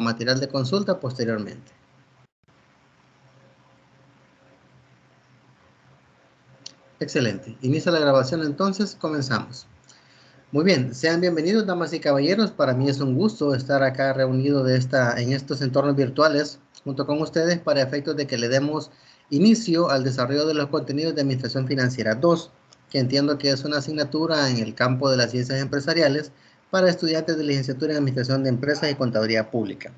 material de consulta posteriormente. Excelente. Inicia la grabación entonces, comenzamos. Muy bien, sean bienvenidos damas y caballeros. Para mí es un gusto estar acá reunido en estos entornos virtuales junto con ustedes para efectos de que le demos inicio al desarrollo de los contenidos de Administración Financiera 2, que entiendo que es una asignatura en el campo de las ciencias empresariales para estudiantes de licenciatura en Administración de Empresas y Contaduría Pública.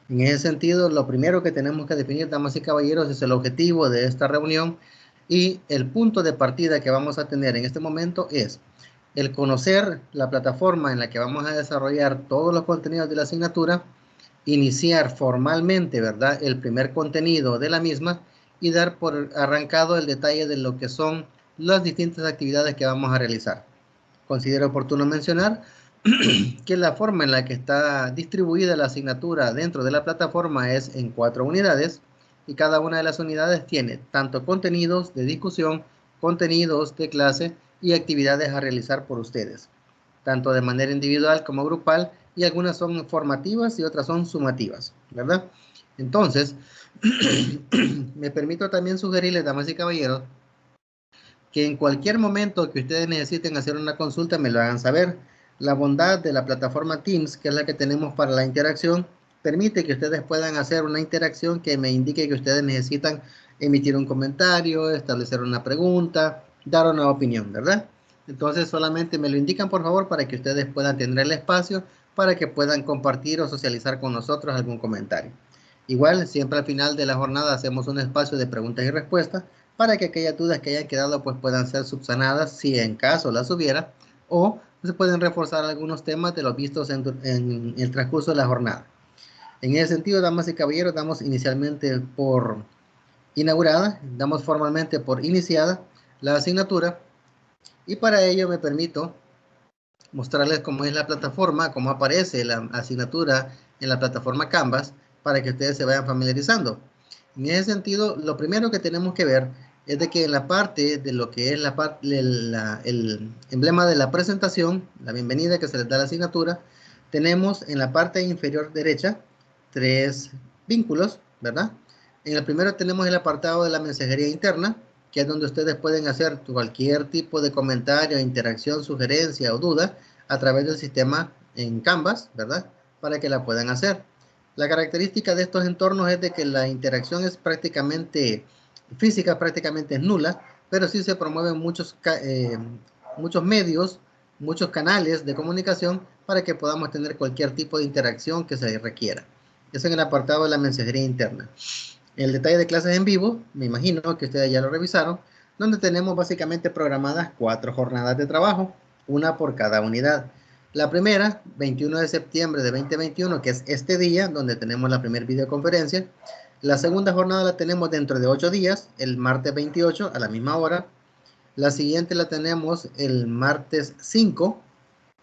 En ese sentido, lo primero que tenemos que definir, damas y caballeros, es el objetivo de esta reunión, y el punto de partida que vamos a tener en este momento es el conocer la plataforma en la que vamos a desarrollar todos los contenidos de la asignatura, iniciar formalmente, ¿verdad?, el primer contenido de la misma y dar por arrancado el detalle de lo que son las distintas actividades que vamos a realizar. Considero oportuno mencionar que la forma en la que está distribuida la asignatura dentro de la plataforma es en 4 unidades, y cada una de las unidades tiene tanto contenidos de discusión, contenidos de clase y actividades a realizar por ustedes, tanto de manera individual como grupal, y algunas son formativas y otras son sumativas, ¿verdad? Entonces, me permito también sugerirles, damas y caballeros, que en cualquier momento que ustedes necesiten hacer una consulta me lo hagan saber. La bondad de la plataforma Teams, que es la que tenemos para la interacción, permite que ustedes puedan hacer una interacción que me indique que ustedes necesitan emitir un comentario, establecer una pregunta, dar una opinión, ¿verdad? Entonces solamente me lo indican por favor para que ustedes puedan tener el espacio para que puedan compartir o socializar con nosotros algún comentario. Igual, siempre al final de la jornada hacemos un espacio de preguntas y respuestas para que aquellas dudas que hayan quedado pues puedan ser subsanadas si en caso las hubiera, o se pueden reforzar algunos temas de los vistos en el transcurso de la jornada. En ese sentido, damas y caballeros, damos inicialmente por inaugurada, damos formalmente por iniciada la asignatura, y para ello me permito mostrarles cómo es la plataforma, cómo aparece la asignatura en la plataforma Canvas, para que ustedes se vayan familiarizando. En ese sentido, lo primero que tenemos que ver es de que en la parte de lo que es el emblema de la presentación, la bienvenida que se les da a la asignatura, tenemos en la parte inferior derecha 3 vínculos, ¿verdad? En el primero tenemos el apartado de la mensajería interna, que es donde ustedes pueden hacer cualquier tipo de comentario, interacción, sugerencia o duda a través del sistema en Canvas, ¿verdad?, para que la puedan hacer. La característica de estos entornos es de que la interacción es prácticamente física, prácticamente es nula, pero sí se promueven muchos medios, muchos canales de comunicación para que podamos tener cualquier tipo de interacción que se requiera. Eso en el apartado de la mensajería interna. El detalle de clases en vivo, me imagino que ustedes ya lo revisaron, donde tenemos básicamente programadas 4 jornadas de trabajo, una por cada unidad. La primera, 21 de septiembre de 2021, que es este día, donde tenemos la primera videoconferencia. La segunda jornada la tenemos dentro de 8 días, el martes 28 a la misma hora. La siguiente la tenemos el martes 5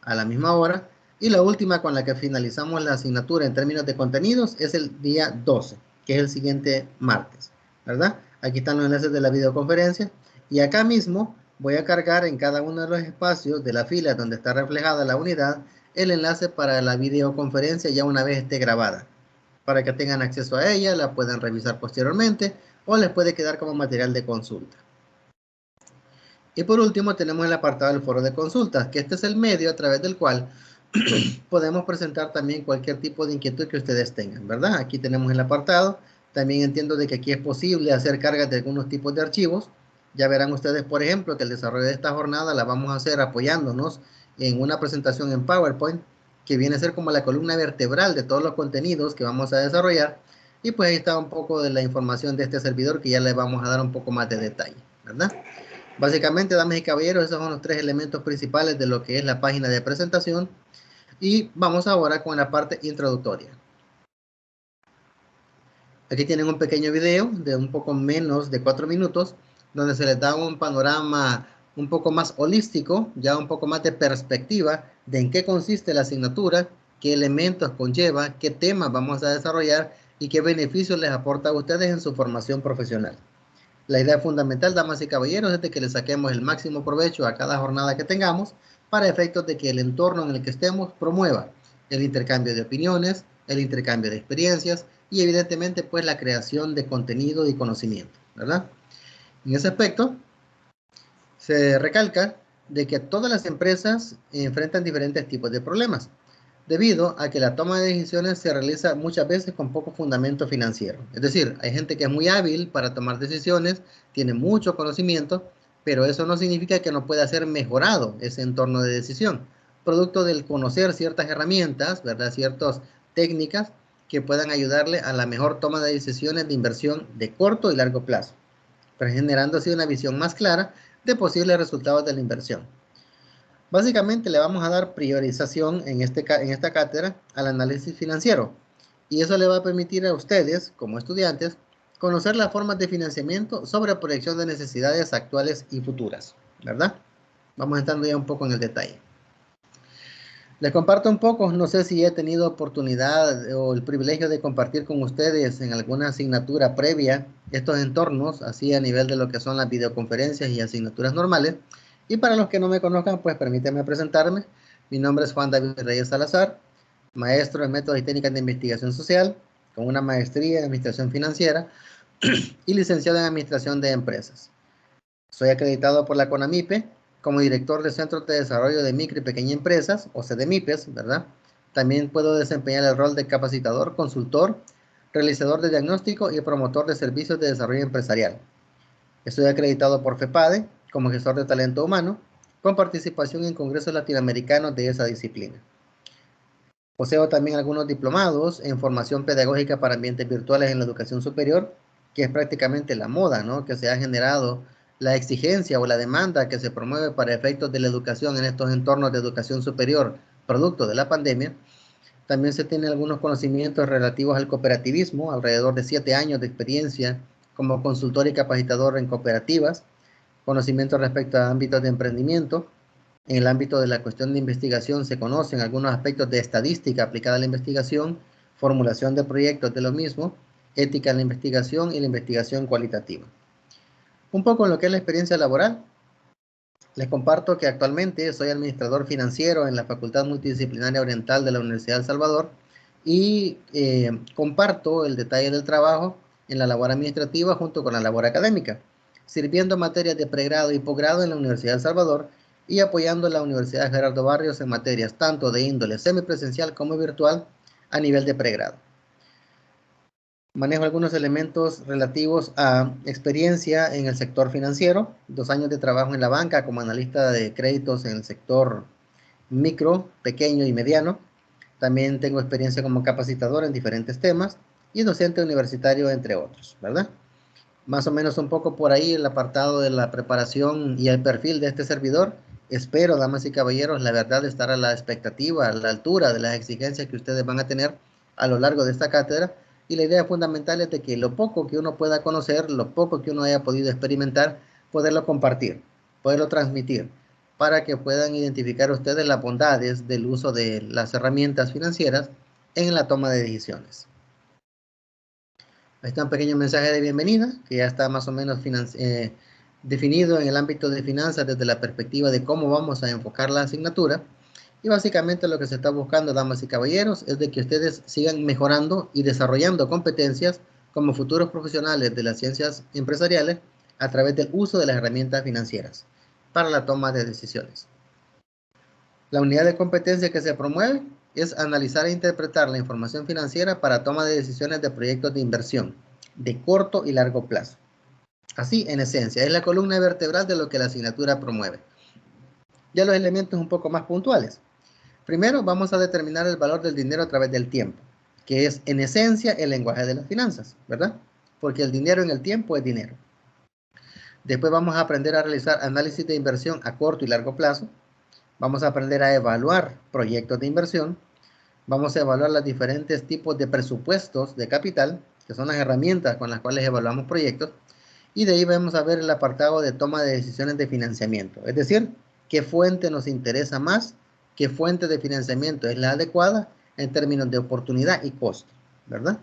a la misma hora. Y la última con la que finalizamos la asignatura en términos de contenidos es el día 12, que es el siguiente martes, ¿verdad? Aquí están los enlaces de la videoconferencia, y acá mismo voy a cargar en cada uno de los espacios de la fila donde está reflejada la unidad el enlace para la videoconferencia ya una vez esté grabada, para que tengan acceso a ella, la puedan revisar posteriormente o les puede quedar como material de consulta. Y por último tenemos el apartado del foro de consultas, que este es el medio a través del cual podemos presentar también cualquier tipo de inquietud que ustedes tengan, ¿verdad? Aquí tenemos el apartado. También entiendo de que aquí es posible hacer cargas de algunos tipos de archivos. Ya verán ustedes, por ejemplo, que el desarrollo de esta jornada la vamos a hacer apoyándonos en una presentación en PowerPoint, que viene a ser como la columna vertebral de todos los contenidos que vamos a desarrollar. Y pues ahí está un poco de la información de este servidor, que ya le vamos a dar un poco más de detalle, ¿verdad? Básicamente, damas y caballeros, esos son los 3 elementos principales de lo que es la página de presentación. Y vamos ahora con la parte introductoria. Aquí tienen un pequeño video de un poco menos de 4 minutos, donde se les da un panorama un poco más holístico, ya un poco más de perspectiva de en qué consiste la asignatura, qué elementos conlleva, qué temas vamos a desarrollar y qué beneficios les aporta a ustedes en su formación profesional. La idea fundamental, damas y caballeros, es de que le saquemos el máximo provecho a cada jornada que tengamos, para efectos de que el entorno en el que estemos promueva el intercambio de opiniones, el intercambio de experiencias y evidentemente pues la creación de contenido y conocimiento, ¿verdad? En ese aspecto se recalca de que todas las empresas enfrentan diferentes tipos de problemas, debido a que la toma de decisiones se realiza muchas veces con poco fundamento financiero. Es decir, hay gente que es muy hábil para tomar decisiones, tiene mucho conocimiento, pero eso no significa que no pueda ser mejorado ese entorno de decisión, producto del conocer ciertas herramientas, ¿verdad? Ciertas técnicas que puedan ayudarle a la mejor toma de decisiones de inversión de corto y largo plazo, pero generando así una visión más clara de posibles resultados de la inversión. Básicamente le vamos a dar priorización en esta cátedra al análisis financiero y eso le va a permitir a ustedes, como estudiantes, conocer las formas de financiamiento sobre proyección de necesidades actuales y futuras, ¿verdad? Vamos entrando ya un poco en el detalle. Les comparto un poco, no sé si he tenido oportunidad o el privilegio de compartir con ustedes en alguna asignatura previa estos entornos, así a nivel de lo que son las videoconferencias y asignaturas normales. Y para los que no me conozcan, pues permítanme presentarme. Mi nombre es Juan David Reyes Salazar, maestro en métodos y técnicas de investigación social, con una maestría en administración financiera y licenciado en administración de empresas. Soy acreditado por la CONAMIPE como director de Centros de Desarrollo de Micro y Pequeñas Empresas, o CDMIPES, ¿verdad? También puedo desempeñar el rol de capacitador, consultor, realizador de diagnóstico y promotor de servicios de desarrollo empresarial. Estoy acreditado por FEPADE como gestor de talento humano, con participación en congresos latinoamericanos de esa disciplina. Poseo también algunos diplomados en formación pedagógica para ambientes virtuales en la educación superior, que es prácticamente la moda, ¿no? Que se ha generado la exigencia o la demanda que se promueve para efectos de la educación en estos entornos de educación superior, producto de la pandemia. También se tienen algunos conocimientos relativos al cooperativismo, alrededor de 7 años de experiencia como consultor y capacitador en cooperativas, conocimientos respecto a ámbitos de emprendimiento. En el ámbito de la cuestión de investigación se conocen algunos aspectos de estadística aplicada a la investigación, formulación de proyectos de lo mismo, ética en la investigación y la investigación cualitativa. Un poco en lo que es la experiencia laboral, les comparto que actualmente soy administrador financiero en la Facultad Multidisciplinaria Oriental de la Universidad de El Salvador y comparto el detalle del trabajo en la labor administrativa junto con la labor académica, sirviendo materias de pregrado y posgrado en la Universidad de El Salvador y apoyando a la Universidad Gerardo Barrios en materias tanto de índole semipresencial como virtual a nivel de pregrado. Manejo algunos elementos relativos a experiencia en el sector financiero, 2 años de trabajo en la banca como analista de créditos en el sector micro, pequeño y mediano. También tengo experiencia como capacitador en diferentes temas y docente universitario, entre otros, ¿verdad? Más o menos un poco por ahí el apartado de la preparación y el perfil de este servidor. Espero, damas y caballeros, la verdad estar a la expectativa, a la altura de las exigencias que ustedes van a tener a lo largo de esta cátedra. Y la idea fundamental es de que lo poco que uno pueda conocer, lo poco que uno haya podido experimentar, poderlo compartir, poderlo transmitir, para que puedan identificar ustedes las bondades del uso de las herramientas financieras en la toma de decisiones. Ahí está un pequeño mensaje de bienvenida, que ya está más o menos definido en el ámbito de finanzas desde la perspectiva de cómo vamos a enfocar la asignatura. Y básicamente lo que se está buscando, damas y caballeros, es de que ustedes sigan mejorando y desarrollando competencias como futuros profesionales de las ciencias empresariales a través del uso de las herramientas financieras para la toma de decisiones. La unidad de competencia que se promueve es analizar e interpretar la información financiera para toma de decisiones de proyectos de inversión de corto y largo plazo. Así, en esencia, es la columna vertebral de lo que la asignatura promueve. Ya los elementos un poco más puntuales. Primero, vamos a determinar el valor del dinero a través del tiempo, que es en esencia el lenguaje de las finanzas, ¿verdad? Porque el dinero en el tiempo es dinero. Después vamos a aprender a realizar análisis de inversión a corto y largo plazo. Vamos a aprender a evaluar proyectos de inversión. Vamos a evaluar los diferentes tipos de presupuestos de capital, que son las herramientas con las cuales evaluamos proyectos. Y de ahí vamos a ver el apartado de toma de decisiones de financiamiento. Es decir, qué fuente nos interesa más, qué fuente de financiamiento es la adecuada en términos de oportunidad y costo, ¿verdad?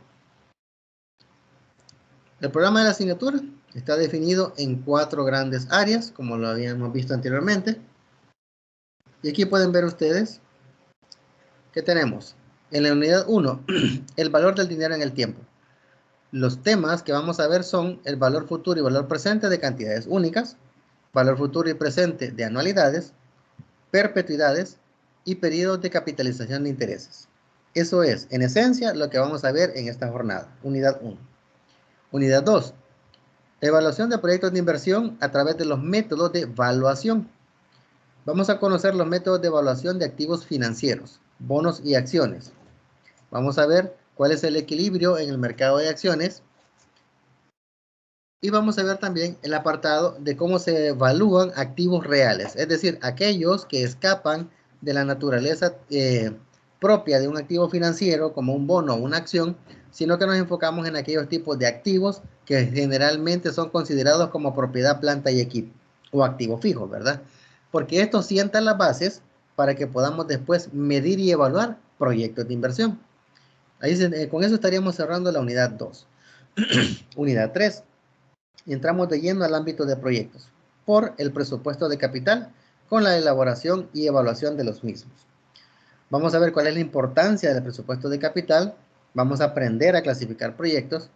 El programa de la asignatura está definido en 4 grandes áreas, como lo habíamos visto anteriormente. Y aquí pueden ver ustedes ¿Qué tenemos? En la unidad 1, el valor del dinero en el tiempo. Los temas que vamos a ver son el valor futuro y valor presente de cantidades únicas, valor futuro y presente de anualidades, perpetuidades y periodos de capitalización de intereses. Eso es, en esencia, lo que vamos a ver en esta jornada, unidad 1. Unidad 2, evaluación de proyectos de inversión a través de los métodos de evaluación. Vamos a conocer los métodos de evaluación de activos financieros, bonos y acciones. Vamos a ver cuál es el equilibrio en el mercado de acciones. Y vamos a ver también el apartado de cómo se evalúan activos reales, es decir, aquellos que escapan de la naturaleza propia de un activo financiero como un bono o una acción, sino que nos enfocamos en aquellos tipos de activos que generalmente son considerados como propiedad, planta y equipo o activo fijo, ¿verdad? Porque esto sienta las bases para que podamos después medir y evaluar proyectos de inversión. Con eso estaríamos cerrando la unidad 2. Unidad 3. Y entramos de lleno al ámbito de proyectos por el presupuesto de capital con la elaboración y evaluación de los mismos. Vamos a ver cuál es la importancia del presupuesto de capital, vamos a aprender a clasificar proyectos,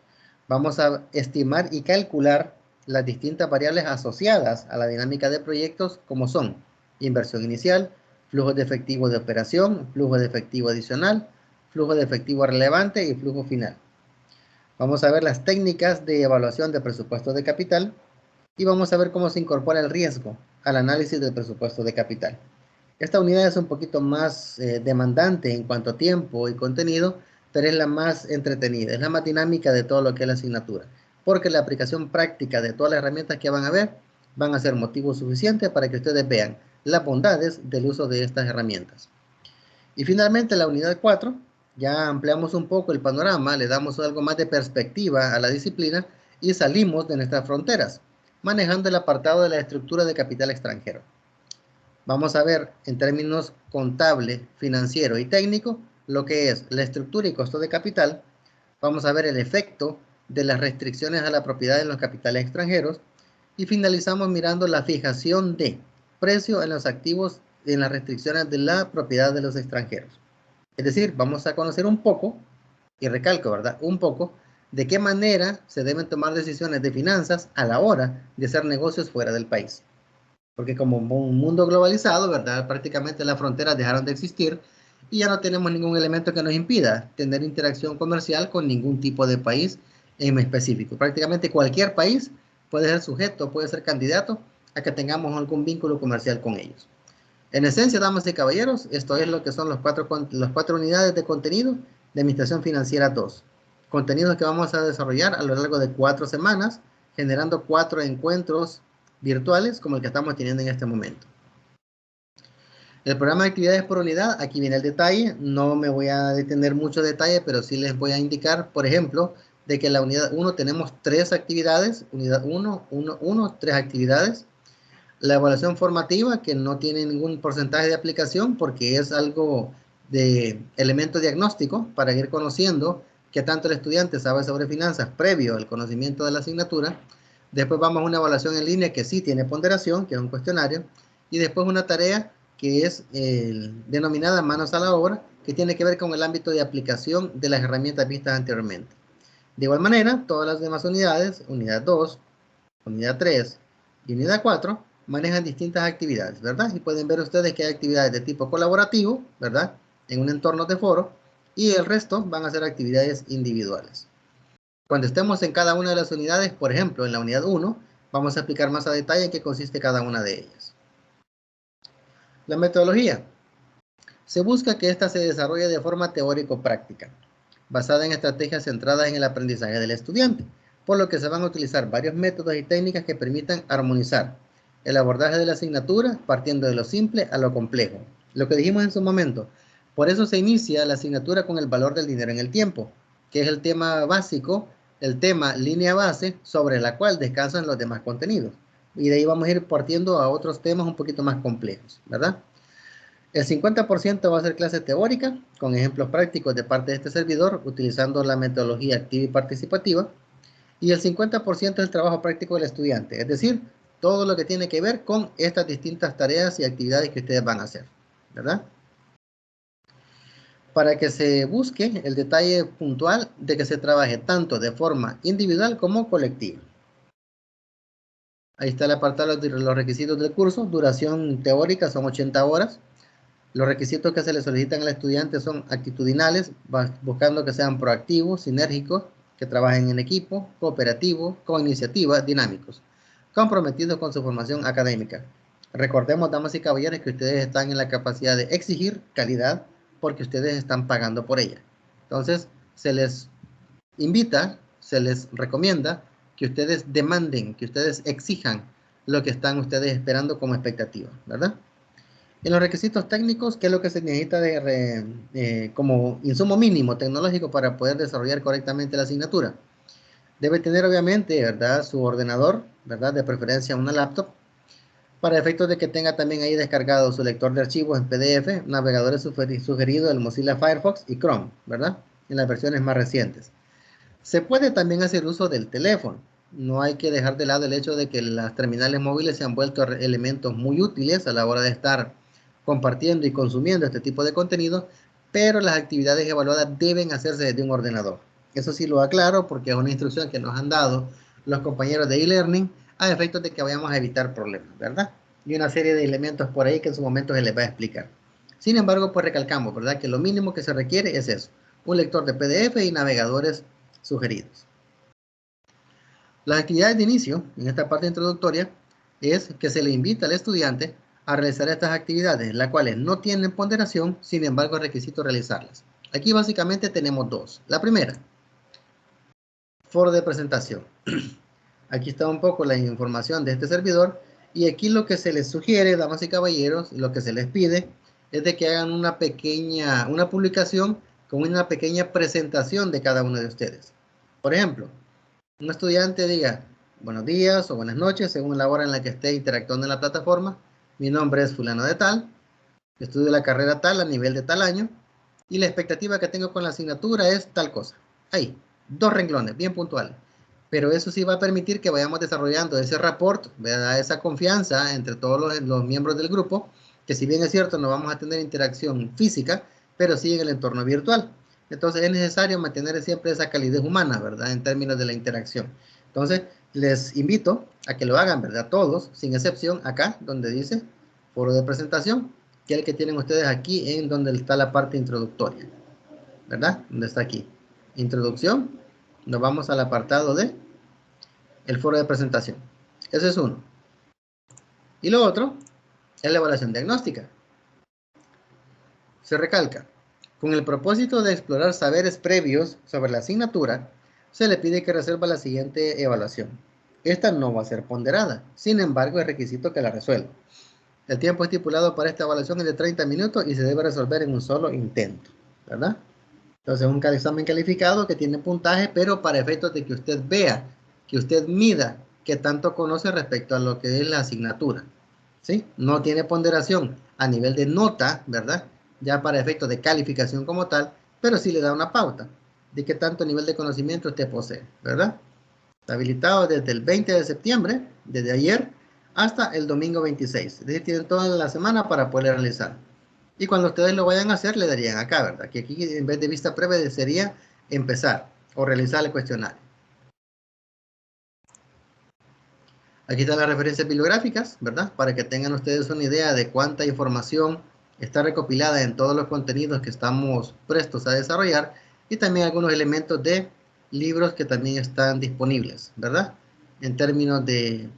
vamos a estimar y calcular las distintas variables asociadas a la dinámica de proyectos como son inversión inicial, flujo de efectivo de operación, flujo de efectivo adicional, flujo de efectivo relevante y flujo final. Vamos a ver las técnicas de evaluación de presupuesto de capital y vamos a ver cómo se incorpora el riesgo al análisis del presupuesto de capital. Esta unidad es un poquito más demandante en cuanto a tiempo y contenido, pero es la más entretenida, es la más dinámica de todo lo que es la asignatura, porque la aplicación práctica de todas las herramientas que van a ver van a ser motivo suficiente para que ustedes vean las bondades del uso de estas herramientas. Y finalmente la unidad 4, ya ampliamos un poco el panorama, le damos algo más de perspectiva a la disciplina y salimos de nuestras fronteras, manejando el apartado de la estructura de capital extranjero. Vamos a ver en términos contable, financiero y técnico lo que es la estructura y costo de capital. Vamos a ver el efecto de las restricciones a la propiedad en los capitales extranjeros y finalizamos mirando la fijación de precio en los activos en las restricciones de la propiedad de los extranjeros. Es decir, vamos a conocer un poco, y recalco, ¿verdad? Un poco, de qué manera se deben tomar decisiones de finanzas a la hora de hacer negocios fuera del país. Porque como un mundo globalizado, ¿verdad? Prácticamente las fronteras dejaron de existir y ya no tenemos ningún elemento que nos impida tener interacción comercial con ningún tipo de país en específico. Prácticamente cualquier país puede ser sujeto, puede ser candidato a que tengamos algún vínculo comercial con ellos. En esencia, damas y caballeros, esto es lo que son las cuatro unidades de contenido de Administración Financiera 2. Contenidos que vamos a desarrollar a lo largo de 4 semanas, generando 4 encuentros virtuales como el que estamos teniendo en este momento. El programa de actividades por unidad, aquí viene el detalle, no me voy a detener mucho detalle, pero sí les voy a indicar, por ejemplo, de que en la unidad 1 tenemos 3 actividades, unidad 1, 3 actividades. La evaluación formativa, que no tiene ningún porcentaje de aplicación porque es algo de elemento diagnóstico para ir conociendo qué tanto el estudiante sabe sobre finanzas previo al conocimiento de la asignatura. Después vamos a una evaluación en línea que sí tiene ponderación, que es un cuestionario. Y después una tarea que es denominada manos a la obra, que tiene que ver con el ámbito de aplicación de las herramientas vistas anteriormente. De igual manera, todas las demás unidades, unidad 2, unidad 3 y unidad 4, manejan distintas actividades, ¿verdad? Y pueden ver ustedes que hay actividades de tipo colaborativo, ¿verdad? En un entorno de foro, y el resto van a ser actividades individuales. Cuando estemos en cada una de las unidades, por ejemplo, en la unidad 1, vamos a explicar más a detalle en qué consiste cada una de ellas. La metodología. Se busca que ésta se desarrolle de forma teórico-práctica, basada en estrategias centradas en el aprendizaje del estudiante, por lo que se van a utilizar varios métodos y técnicas que permitan armonizar el abordaje de la asignatura partiendo de lo simple a lo complejo. Lo que dijimos en su momento, por eso se inicia la asignatura con el valor del dinero en el tiempo, que es el tema básico, el tema línea base sobre la cual descansan los demás contenidos. Y de ahí vamos a ir partiendo a otros temas un poquito más complejos, ¿verdad? El 50% va a ser clase teórica, con ejemplos prácticos de parte de este servidor, utilizando la metodología activa y participativa. Y el 50% es el trabajo práctico del estudiante, es decir, todo lo que tiene que ver con estas distintas tareas y actividades que ustedes van a hacer, ¿verdad? para que se busque el detalle puntual de que se trabaje tanto de forma individual como colectiva. Ahí está el apartado de los requisitos del curso. Duración teórica son 80 horas. Los requisitos que se le solicitan al estudiante son actitudinales, buscando que sean proactivos, sinérgicos, que trabajen en equipo, cooperativos, con iniciativa, dinámicos, comprometidos con su formación académica. Recordemos, damas y caballeros, que ustedes están en la capacidad de exigir calidad porque ustedes están pagando por ella. Entonces, se les invita, se les recomienda que ustedes demanden, que ustedes exijan lo que están ustedes esperando como expectativa, ¿verdad? En los requisitos técnicos, ¿qué es lo que se necesita como insumo mínimo tecnológico para poder desarrollar correctamente la asignatura? Debe tener obviamente, ¿verdad?, su ordenador, ¿verdad?, de preferencia una laptop, para efectos de que tenga también ahí descargado su lector de archivos en PDF, navegadores sugeridos el Mozilla Firefox y Chrome, ¿verdad?, en las versiones más recientes. Se puede también hacer uso del teléfono. No hay que dejar de lado el hecho de que las terminales móviles se han vuelto elementos muy útiles a la hora de estar compartiendo y consumiendo este tipo de contenido, pero las actividades evaluadas deben hacerse desde un ordenador. Eso sí lo aclaro porque es una instrucción que nos han dado los compañeros de e-learning a efectos de que vayamos a evitar problemas, ¿verdad? Y una serie de elementos por ahí que en su momento se les va a explicar. Sin embargo, pues recalcamos, ¿verdad?, que lo mínimo que se requiere es eso, un lector de PDF y navegadores sugeridos. Las actividades de inicio, en esta parte introductoria, es que se le invita al estudiante a realizar estas actividades, las cuales no tienen ponderación, sin embargo es requisito realizarlas. Aquí básicamente tenemos dos. La primera, foro de presentación. Aquí está un poco la información de este servidor y aquí lo que se les sugiere, damas y caballeros, lo que se les pide es de que hagan una publicación con una pequeña presentación de cada uno de ustedes. Por ejemplo, un estudiante diga buenos días o buenas noches según la hora en la que esté interactuando en la plataforma. Mi nombre es fulano de tal, estudio la carrera tal a nivel de tal año y la expectativa que tengo con la asignatura es tal cosa. Ahí, 2 renglones bien puntuales. Pero eso sí va a permitir que vayamos desarrollando ese rapport, ¿verdad?, esa confianza entre todos los miembros del grupo, que si bien es cierto no vamos a tener interacción física, pero sí en el entorno virtual. Entonces es necesario mantener siempre esa calidez humana, ¿verdad?, en términos de la interacción. Entonces les invito a que lo hagan, ¿verdad?, todos, sin excepción, acá donde dice foro de presentación, que es el que tienen ustedes aquí en donde está la parte introductoria, ¿verdad?, donde está aquí, introducción. Nos vamos al apartado de el foro de presentación. Ese es uno. Y lo otro es la evaluación diagnóstica. Se recalca, con el propósito de explorar saberes previos sobre la asignatura, se le pide que resuelva la siguiente evaluación. Esta no va a ser ponderada, sin embargo es requisito que la resuelva. El tiempo estipulado para esta evaluación es de 30 minutos y se debe resolver en un solo intento, ¿verdad? Entonces es un examen calificado que tiene puntaje, pero para efectos de que usted vea, que usted mida qué tanto conoce respecto a lo que es la asignatura, ¿sí? No tiene ponderación a nivel de nota, ¿verdad?, ya para efectos de calificación como tal, pero sí le da una pauta de qué tanto nivel de conocimiento usted posee, ¿verdad? Está habilitado desde el 20 de septiembre, desde ayer, hasta el domingo 26. Es decir, tienen toda la semana para poder realizar. Y cuando ustedes lo vayan a hacer, le darían acá, ¿verdad? Que aquí en vez de vista previa sería empezar o realizar el cuestionario. Aquí están las referencias bibliográficas, ¿verdad? Para que tengan ustedes una idea de cuánta información está recopilada en todos los contenidos que estamos prestos a desarrollar y también algunos elementos de libros que también están disponibles, ¿verdad? En términos de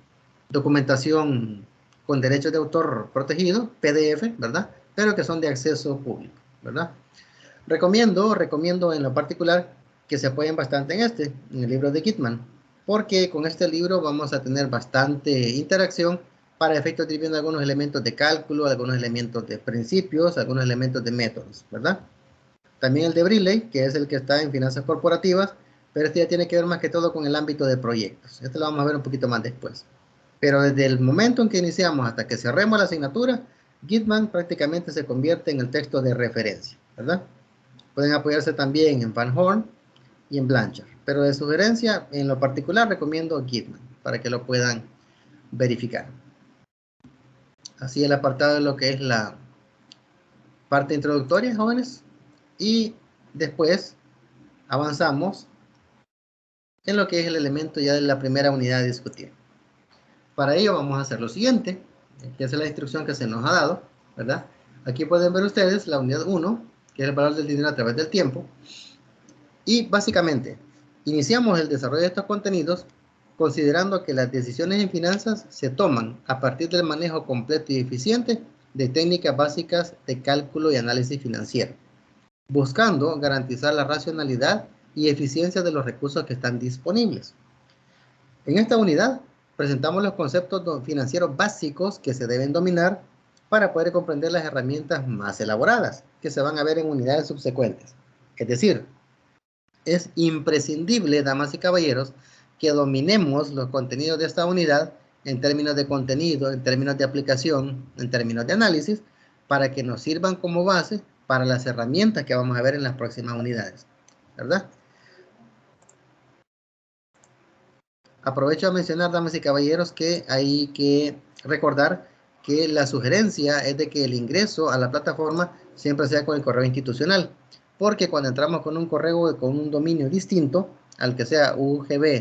documentación con derechos de autor protegido, PDF, ¿verdad? Pero que son de acceso público, ¿verdad? Recomiendo en lo particular que se apoyen bastante en el libro de Gitman, porque con este libro vamos a tener bastante interacción para efectos de ir viendo algunos elementos de cálculo, algunos elementos de principios, algunos elementos de métodos, ¿verdad? También el de Briley, que es el que está en finanzas corporativas, pero este ya tiene que ver más que todo con el ámbito de proyectos. Este lo vamos a ver un poquito más después. Pero desde el momento en que iniciamos hasta que cerremos la asignatura, Gitman prácticamente se convierte en el texto de referencia, ¿verdad? Pueden apoyarse también en Van Horn y en Blanchard, pero de sugerencia, en lo particular, recomiendo Gitman para que lo puedan verificar. Así el apartado de lo que es la parte introductoria, jóvenes. y después avanzamos en lo que es el elemento ya de la primera unidad a discutir. Para ello vamos a hacer lo siguiente, que es la instrucción que se nos ha dado, ¿verdad? Aquí pueden ver ustedes la unidad 1, que es el valor del dinero a través del tiempo, y básicamente iniciamos el desarrollo de estos contenidos considerando que las decisiones en finanzas se toman a partir del manejo completo y eficiente de técnicas básicas de cálculo y análisis financiero, buscando garantizar la racionalidad y eficiencia de los recursos que están disponibles. En esta unidad presentamos los conceptos financieros básicos que se deben dominar para poder comprender las herramientas más elaboradas que se van a ver en unidades subsecuentes. Es decir, es imprescindible, damas y caballeros, que dominemos los contenidos de esta unidad en términos de contenido, en términos de aplicación, en términos de análisis, para que nos sirvan como base para las herramientas que vamos a ver en las próximas unidades, ¿verdad? Aprovecho a mencionar, damas y caballeros, que hay que recordar que la sugerencia es de que el ingreso a la plataforma siempre sea con el correo institucional, porque cuando entramos con un correo con un dominio distinto al que sea ugb.edu.sv,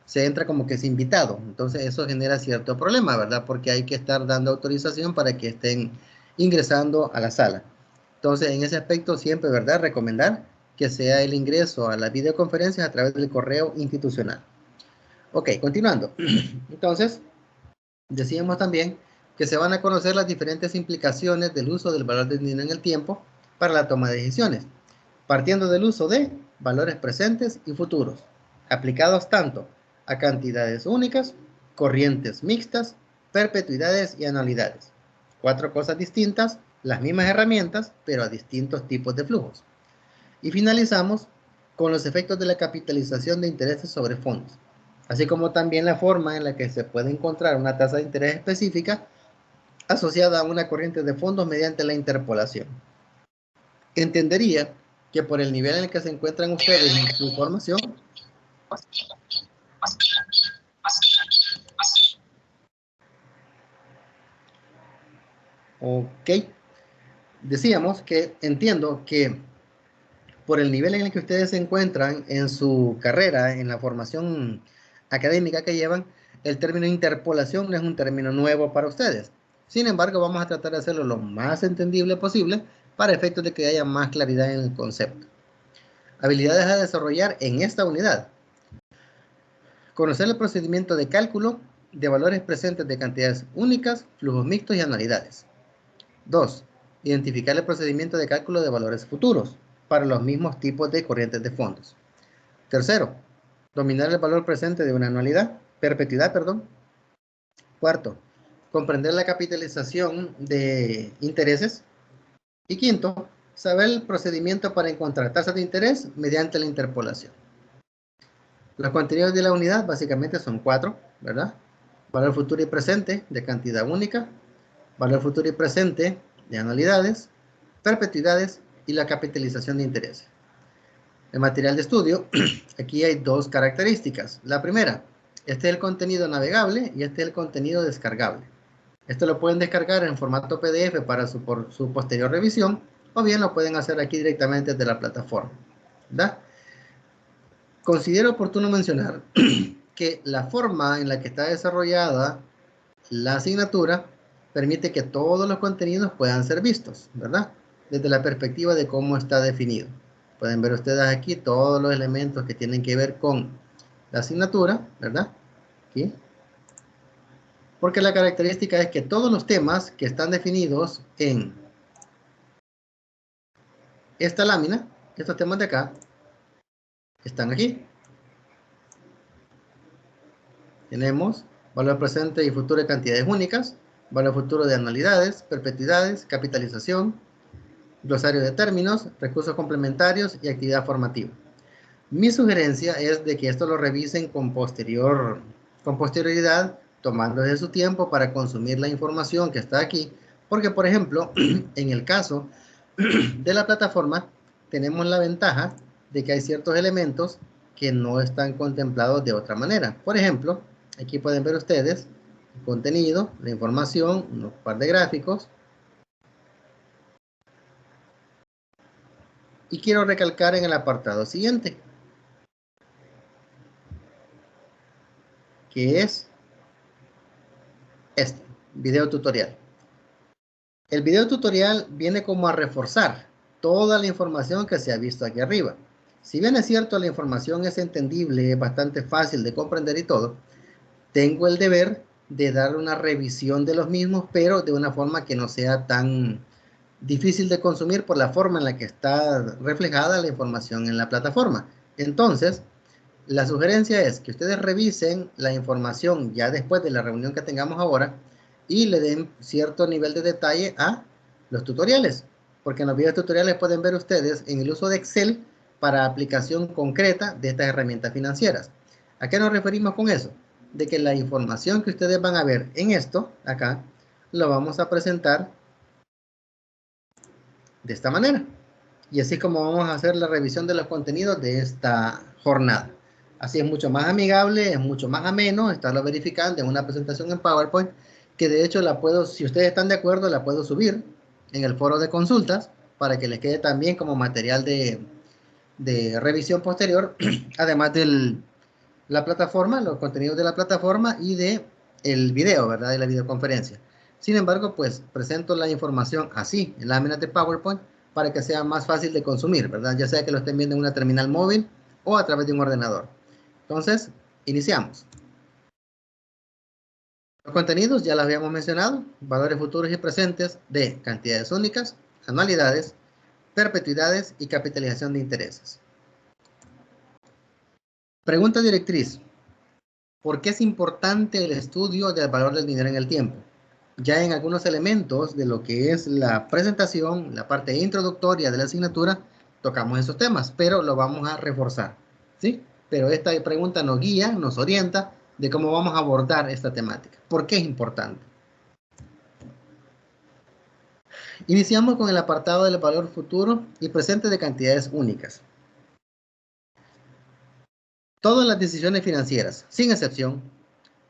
se entra como que es invitado. Entonces eso genera cierto problema, ¿verdad? Porque hay que estar dando autorización para que estén ingresando a la sala. Entonces, en ese aspecto siempre, ¿verdad? Recomendar que sea el ingreso a las videoconferencias a través del correo institucional. Ok, continuando. Entonces, decíamos también que se van a conocer las diferentes implicaciones del uso del valor del dinero en el tiempo para la toma de decisiones, partiendo del uso de valores presentes y futuros, aplicados tanto a cantidades únicas, corrientes mixtas, perpetuidades y anualidades. 4 cosas distintas, las mismas herramientas, pero a distintos tipos de flujos. Y finalizamos con los efectos de la capitalización de intereses sobre fondos, así como también la forma en la que se puede encontrar una tasa de interés específica asociada a una corriente de fondos mediante la interpolación. Entendería que por el nivel en el que se encuentran ustedes en su formación, ok, decíamos que entiendo que por el nivel en el que ustedes se encuentran en su carrera, en la formación académica que llevan, el término interpolación no es un término nuevo para ustedes. Sin embargo, vamos a tratar de hacerlo lo más entendible posible para efectos de que haya más claridad en el concepto. Habilidades a desarrollar en esta unidad. Conocer el procedimiento de cálculo de valores presentes de cantidades únicas, flujos mixtos y anualidades. 2. Identificar el procedimiento de cálculo de valores futuros para los mismos tipos de corrientes de fondos. Tercero, dominar el valor presente de una anualidad, perpetuidad, perdón. Cuarto, comprender la capitalización de intereses. Y quinto, saber el procedimiento para encontrar tasas de interés mediante la interpolación. Los contenidos de la unidad básicamente son 4, ¿verdad? Valor futuro y presente de cantidad única, valor futuro y presente de anualidades, perpetuidades y la capitalización de intereses. El material de estudio, aquí hay 2 características. La primera, este es el contenido navegable y este es el contenido descargable. Esto lo pueden descargar en formato PDF para su posterior revisión, o bien lo pueden hacer aquí directamente desde la plataforma, ¿verdad? Considero oportuno mencionar que la forma en la que está desarrollada la asignatura permite que todos los contenidos puedan ser vistos, ¿verdad? Desde la perspectiva de cómo está definido. Pueden ver ustedes aquí todos los elementos que tienen que ver con la asignatura, ¿verdad? Aquí. Porque la característica es que todos los temas que están definidos en esta lámina, estos temas de acá, están aquí. Tenemos valor presente y futuro de cantidades únicas, valor futuro de anualidades, perpetuidades, capitalización, glosario de términos, recursos complementarios y actividad formativa. Mi sugerencia es de que esto lo revisen con posterioridad, tomando de su tiempo para consumir la información que está aquí, porque por ejemplo, en el caso de la plataforma, tenemos la ventaja de que hay ciertos elementos que no están contemplados de otra manera. Por ejemplo, aquí pueden ver ustedes el contenido, la información, un par de gráficos, Y quiero recalcar en el apartado siguiente, que es este video tutorial. El video tutorial viene como a reforzar toda la información que se ha visto aquí arriba. Si bien es cierto, la información es entendible, es bastante fácil de comprender y todo, tengo el deber de dar una revisión de los mismos, pero de una forma que no sea tan difícil de consumir por la forma en la que está reflejada la información en la plataforma. Entonces, la sugerencia es que ustedes revisen la información ya después de la reunión que tengamos ahora y le den cierto nivel de detalle a los tutoriales, porque en los videos tutoriales pueden ver ustedes en el uso de Excel para aplicación concreta de estas herramientas financieras. ¿A qué nos referimos con eso? De que la información que ustedes van a ver en esto, acá, lo vamos a presentar de esta manera. Y así es como vamos a hacer la revisión de los contenidos de esta jornada. Así es mucho más amigable, es mucho más ameno estarlo verificando en una presentación en PowerPoint, que de hecho la puedo, si ustedes están de acuerdo, la puedo subir en el foro de consultas para que les quede también como material de revisión posterior, además de la plataforma, los contenidos de la plataforma y de el video, ¿verdad? De la videoconferencia. Sin embargo, pues presento la información así, en láminas de PowerPoint, para que sea más fácil de consumir, ¿verdad? Ya sea que lo estén viendo en una terminal móvil o a través de un ordenador. Entonces, iniciamos. Los contenidos ya los habíamos mencionado, valores futuros y presentes de cantidades únicas, anualidades, perpetuidades y capitalización de intereses. Pregunta directriz. ¿Por qué es importante el estudio del valor del dinero en el tiempo? Ya en algunos elementos de lo que es la presentación, la parte introductoria de la asignatura, tocamos esos temas, pero lo vamos a reforzar, ¿sí? Pero esta pregunta nos guía, nos orienta de cómo vamos a abordar esta temática. ¿Por qué es importante? Iniciamos con el apartado del valor futuro y presente de cantidades únicas. Todas las decisiones financieras, sin excepción,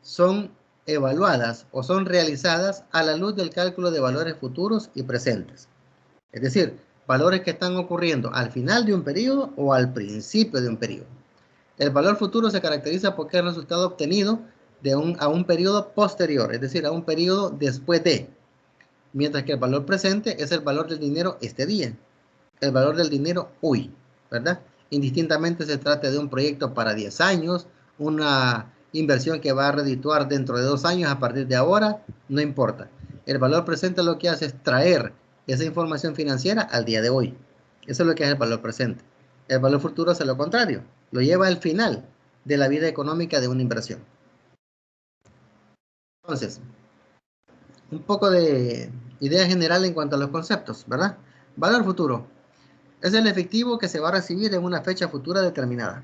son evaluadas o son realizadas a la luz del cálculo de valores futuros y presentes. Es decir, valores que están ocurriendo al final de un periodo o al principio de un periodo. El valor futuro se caracteriza porque es el resultado obtenido a un periodo posterior, es decir, a un periodo después de. Mientras que el valor presente es el valor del dinero este día, el valor del dinero hoy, ¿verdad? Indistintamente se trate de un proyecto para 10 años, una inversión que va a redituar dentro de 2 años a partir de ahora, no importa. El valor presente lo que hace es traer esa información financiera al día de hoy. Eso es lo que es el valor presente. El valor futuro es lo contrario, lo lleva al final de la vida económica de una inversión. Entonces, un poco de idea general en cuanto a los conceptos, ¿verdad? Valor futuro es el efectivo que se va a recibir en una fecha futura determinada.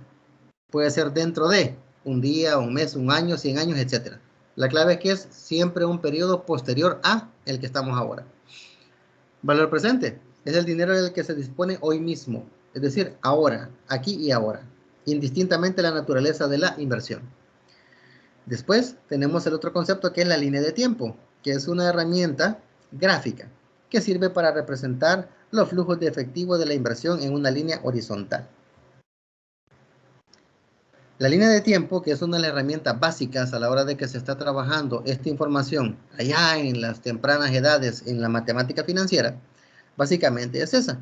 Puede ser dentro de un día, un mes, un año, 100 años, etc. La clave es que es siempre un periodo posterior a el que estamos ahora. Valor presente es el dinero del que se dispone hoy mismo, es decir, ahora, aquí y ahora, indistintamente la naturaleza de la inversión. Después tenemos el otro concepto que es la línea de tiempo, que es una herramienta gráfica que sirve para representar los flujos de efectivo de la inversión en una línea horizontal. La línea de tiempo, que es una de las herramientas básicas a la hora de que se está trabajando esta información allá en las tempranas edades en la matemática financiera, básicamente es esa.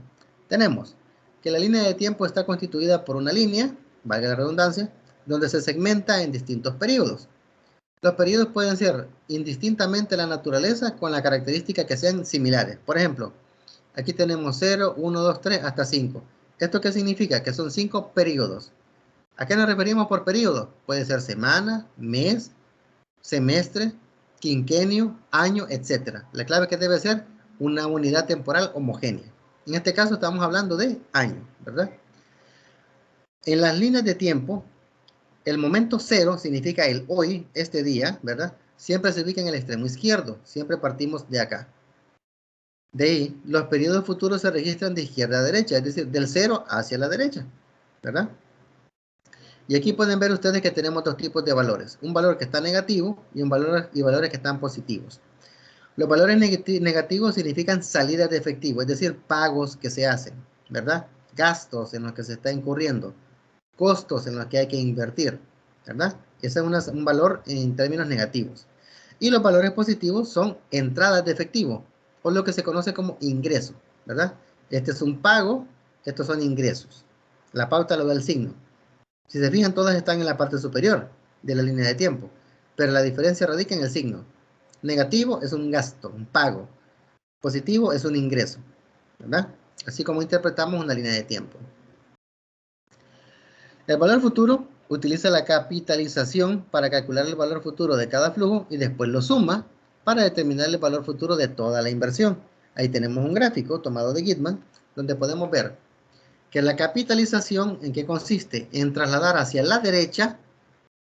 Tenemos que la línea de tiempo está constituida por una línea, valga la redundancia, donde se segmenta en distintos periodos. Los periodos pueden ser indistintamente la naturaleza con la característica que sean similares. Por ejemplo, aquí tenemos 0, 1, 2, 3 hasta 5. ¿Esto qué significa? Que son 5 periodos. ¿A qué nos referimos por periodo? Puede ser semana, mes, semestre, quinquenio, año, etc. La clave es que debe ser una unidad temporal homogénea. En este caso estamos hablando de año, ¿verdad? En las líneas de tiempo, el momento cero significa el hoy, este día, ¿verdad? Siempre se ubica en el extremo izquierdo. Siempre partimos de acá. De ahí, los periodos futuros se registran de izquierda a derecha, es decir, del cero hacia la derecha, ¿verdad? Y aquí pueden ver ustedes que tenemos dos tipos de valores. Un valor que está negativo y valores que están positivos. Los valores negativos significan salidas de efectivo, es decir, pagos que se hacen, ¿verdad? gastos en los que se está incurriendo, costos en los que hay que invertir, ¿verdad? Ese es un valor en términos negativos. Y los valores positivos son entradas de efectivo, o lo que se conoce como ingreso, ¿verdad? Este es un pago, estos son ingresos. La pauta lo da el signo. Si se fijan, todas están en la parte superior de la línea de tiempo, pero la diferencia radica en el signo. Negativo es un gasto, un pago. Positivo es un ingreso, ¿verdad? Así como interpretamos una línea de tiempo. El valor futuro utiliza la capitalización para calcular el valor futuro de cada flujo y después lo suma para determinar el valor futuro de toda la inversión. Ahí tenemos un gráfico tomado de Gitman, donde podemos ver que la capitalización, ¿en qué consiste? En trasladar hacia la derecha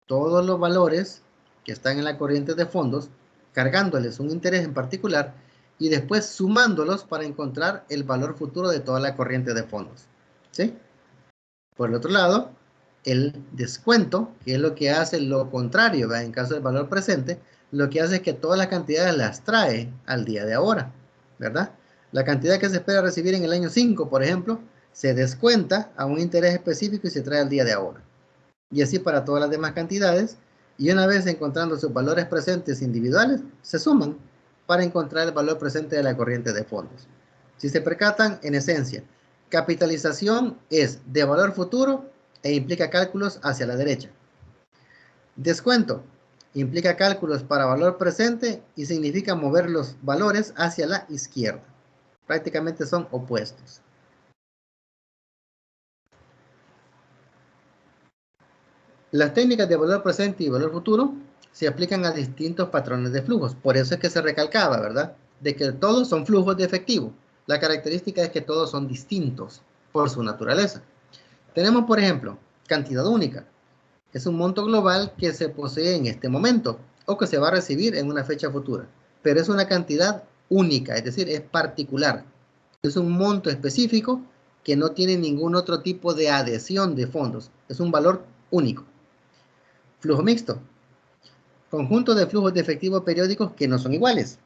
todos los valores que están en la corriente de fondos, cargándoles un interés en particular y después sumándolos para encontrar el valor futuro de toda la corriente de fondos, ¿sí? Por el otro lado, el descuento, que es lo que hace lo contrario, ¿verdad? En caso del valor presente, lo que hace es que todas las cantidades las trae al día de ahora, ¿verdad? La cantidad que se espera recibir en el año 5, por ejemplo, se descuenta a un interés específico y se trae al día de ahora. Y así para todas las demás cantidades, y una vez encontrando sus valores presentes individuales, se suman para encontrar el valor presente de la corriente de fondos. Si se percatan, en esencia, capitalización es de valor futuro e implica cálculos hacia la derecha. Descuento implica cálculos para valor presente y significa mover los valores hacia la izquierda. Prácticamente son opuestos. Las técnicas de valor presente y valor futuro se aplican a distintos patrones de flujos. Por eso es que se recalcaba, ¿verdad? De que todos son flujos de efectivo. La característica es que todos son distintos por su naturaleza. Tenemos, por ejemplo, cantidad única. Es un monto global que se posee en este momento o que se va a recibir en una fecha futura. Pero es una cantidad única, es decir, es particular. Es un monto específico que no tiene ningún otro tipo de adhesión de fondos. Es un valor único. Flujo mixto. Conjunto de flujos de efectivo periódicos que no son iguales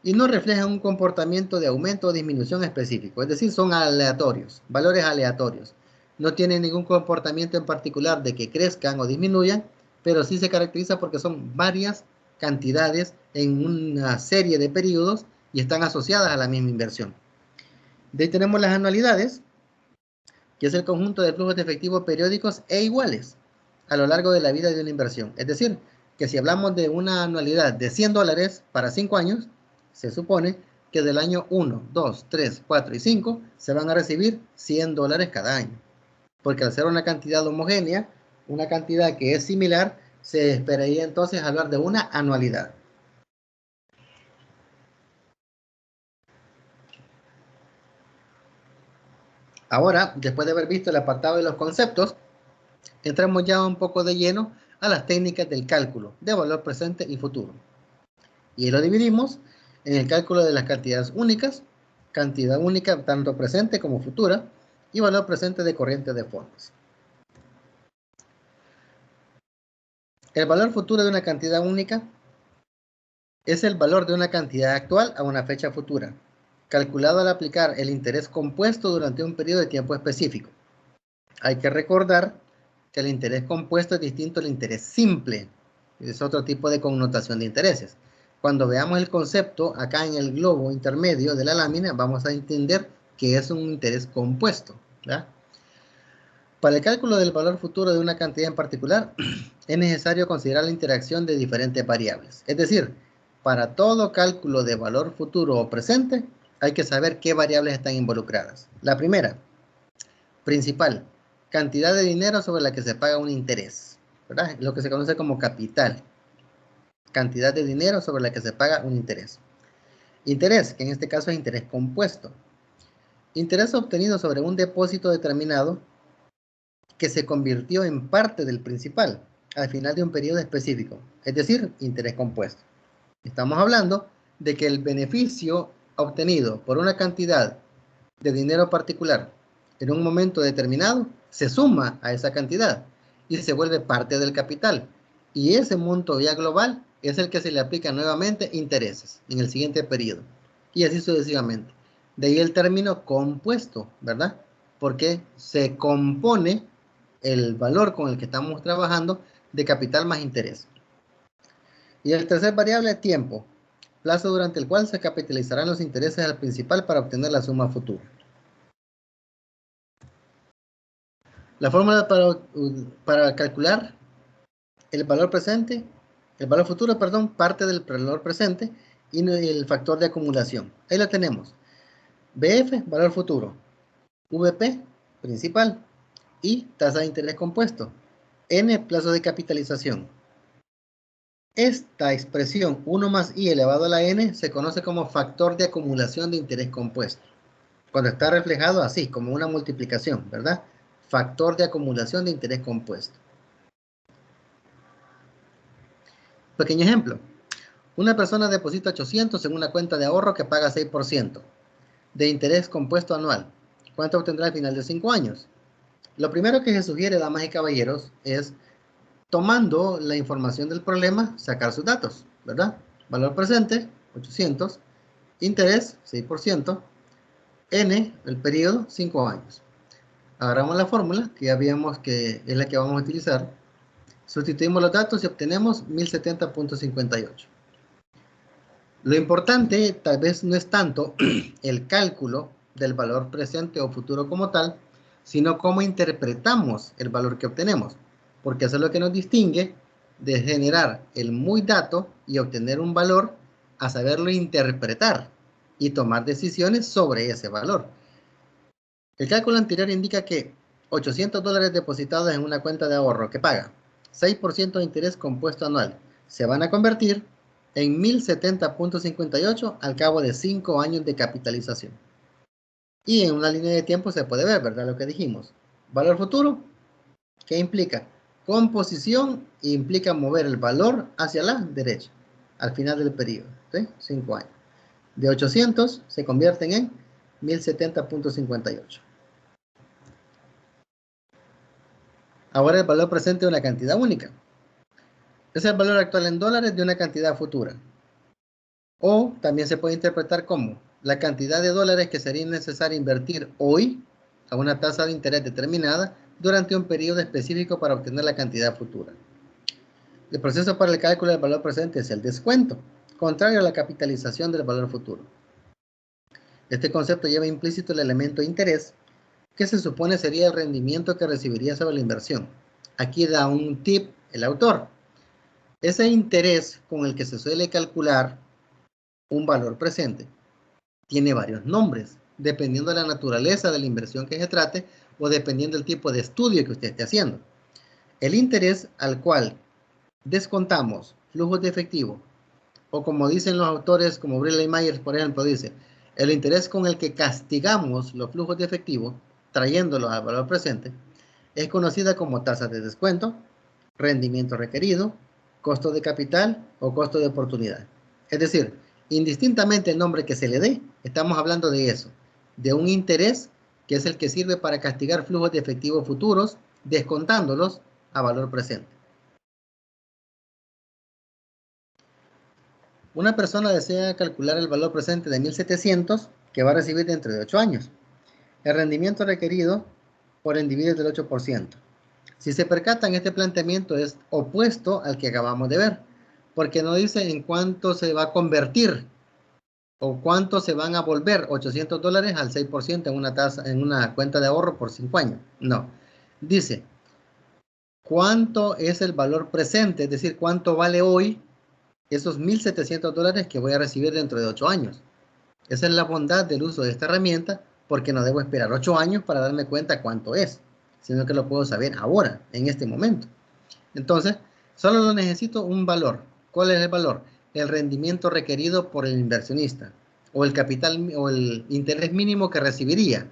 y no reflejan un comportamiento de aumento o disminución específico. Es decir, son aleatorios, valores aleatorios. No tienen ningún comportamiento en particular de que crezcan o disminuyan, pero sí se caracteriza porque son varias cantidades en una serie de periodos y están asociadas a la misma inversión. De ahí tenemos las anualidades, que es el conjunto de flujos de efectivo periódicos e iguales a lo largo de la vida de una inversión. Es decir, que si hablamos de una anualidad de $100 para 5 años, se supone que del año 1, 2, 3, 4 y 5 se van a recibir $100 cada año. Porque al ser una cantidad homogénea, una cantidad que es similar, se esperaría entonces hablar de una anualidad. Ahora, después de haber visto el apartado de los conceptos, entramos ya un poco de lleno a las técnicas del cálculo de valor presente y futuro. Y lo dividimos en el cálculo de las cantidades únicas, cantidad única tanto presente como futura, y valor presente de corriente de fondos. El valor futuro de una cantidad única es el valor de una cantidad actual a una fecha futura, calculado al aplicar el interés compuesto durante un periodo de tiempo específico. Hay que recordar que el interés compuesto es distinto al interés simple. Es otro tipo de connotación de intereses. Cuando veamos el concepto acá en el globo intermedio de la lámina, vamos a entender que es un interés compuesto, ¿verdad? Para el cálculo del valor futuro de una cantidad en particular, es necesario considerar la interacción de diferentes variables. Es decir, para todo cálculo de valor futuro o presente, hay que saber qué variables están involucradas. La primera, principal, cantidad de dinero sobre la que se paga un interés, ¿verdad? Lo que se conoce como capital. Cantidad de dinero sobre la que se paga un interés. Interés, que en este caso es interés compuesto. Interés obtenido sobre un depósito determinado que se convirtió en parte del principal al final de un periodo específico, es decir, interés compuesto. Estamos hablando de que el beneficio obtenido por una cantidad de dinero particular en un momento determinado se suma a esa cantidad y se vuelve parte del capital. Y ese monto ya global es el que se le aplica nuevamente intereses en el siguiente periodo. Y así sucesivamente. De ahí el término compuesto, ¿verdad? porque se compone el valor con el que estamos trabajando de capital más interés. Y el tercer variable es tiempo, plazo durante el cual se capitalizarán los intereses al principal para obtener la suma futura. La fórmula para calcular el valor presente, el valor futuro, perdón, parte del valor presente y el factor de acumulación. Ahí lo tenemos. BF, valor futuro. VP, principal. Y tasa de interés compuesto. N, plazo de capitalización. Esta expresión 1 más I elevado a la N se conoce como factor de acumulación de interés compuesto. Cuando está reflejado así, como una multiplicación, ¿verdad? Factor de acumulación de interés compuesto. Pequeño ejemplo. Una persona deposita 800 en una cuenta de ahorro que paga 6% de interés compuesto anual. ¿Cuánto obtendrá al final de 5 años? Lo primero que se sugiere, damas y caballeros, es tomando la información del problema, sacar sus datos, ¿verdad? Valor presente, 800, interés, 6%, N, el periodo, 5 años. Agarramos la fórmula, que ya vimos que es la que vamos a utilizar, sustituimos los datos y obtenemos 1070.58. Lo importante tal vez no es tanto el cálculo del valor presente o futuro como tal, sino cómo interpretamos el valor que obtenemos, porque eso es lo que nos distingue de generar el muy dato y obtener un valor a saberlo interpretar y tomar decisiones sobre ese valor. El cálculo anterior indica que $800 depositados en una cuenta de ahorro que paga 6% de interés compuesto anual se van a convertir en 1070.58 al cabo de 5 años de capitalización. Y en una línea de tiempo se puede ver, ¿verdad? Lo que dijimos. Valor futuro, ¿qué implica? Composición implica mover el valor hacia la derecha al final del periodo, ¿sí? 5 años. De 800 se convierten en 1070.58. Ahora el valor presente de una cantidad única. Es el valor actual en dólares de una cantidad futura. O también se puede interpretar como la cantidad de dólares que sería necesario invertir hoy a una tasa de interés determinada durante un periodo específico para obtener la cantidad futura. El proceso para el cálculo del valor presente es el descuento, contrario a la capitalización del valor futuro. Este concepto lleva implícito el elemento interés, que se supone sería el rendimiento que recibiría sobre la inversión. Aquí da un tip el autor. Ese interés con el que se suele calcular un valor presente tiene varios nombres, dependiendo de la naturaleza de la inversión que se trate o dependiendo del tipo de estudio que usted esté haciendo. El interés al cual descontamos flujos de efectivo, o como dicen los autores como Briley Myers, por ejemplo, dice, el interés con el que castigamos los flujos de efectivo, trayéndolos al valor presente, es conocida como tasa de descuento, rendimiento requerido, costo de capital o costo de oportunidad. Es decir, indistintamente el nombre que se le dé, estamos hablando de eso, de un interés que es el que sirve para castigar flujos de efectivo futuros, descontándolos a valor presente. Una persona desea calcular el valor presente de 1.700 que va a recibir dentro de 8 años. El rendimiento requerido por individuos del 8%. Si se percatan, este planteamiento es opuesto al que acabamos de ver, porque no dice en cuánto se va a convertir o cuánto se van a volver $800 al 6% en una cuenta de ahorro por 5 años. No, dice cuánto es el valor presente, es decir, cuánto vale hoy esos $1.700 que voy a recibir dentro de 8 años. Esa es la bondad del uso de esta herramienta, porque no debo esperar 8 años para darme cuenta cuánto es, sino que lo puedo saber ahora, en este momento. Entonces, solo necesito un valor. ¿Cuál es el valor? El rendimiento requerido por el inversionista, o el capital o el interés mínimo que recibiría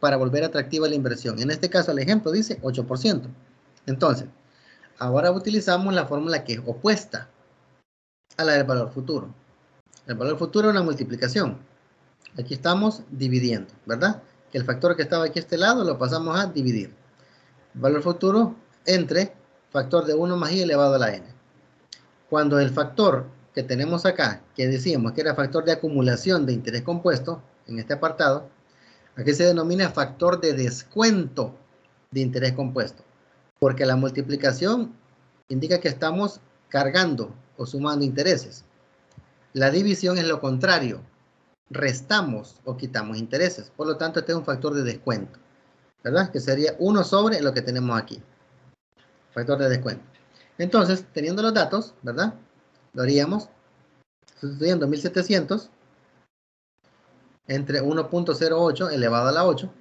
para volver atractiva la inversión. En este caso, el ejemplo dice 8%. Entonces, ahora utilizamos la fórmula que es opuesta a la del valor futuro. El valor futuro es una multiplicación. Aquí estamos dividiendo, ¿verdad? Que el factor que estaba aquí a este lado lo pasamos a dividir. Valor futuro entre factor de 1 más i elevado a la n. Cuando el factor que tenemos acá, que decíamos que era factor de acumulación de interés compuesto, en este apartado, Aquí se denomina factor de descuento de interés compuesto, porque la multiplicación indica que estamos cargando o sumando intereses. La división es lo contrario, restamos o quitamos intereses. Por lo tanto, este es un factor de descuento, ¿verdad? Que sería 1 sobre lo que tenemos aquí. Factor de descuento. Entonces, teniendo los datos, ¿verdad? Lo haríamos sustituyendo 1700 entre 1.08 elevado a la 8,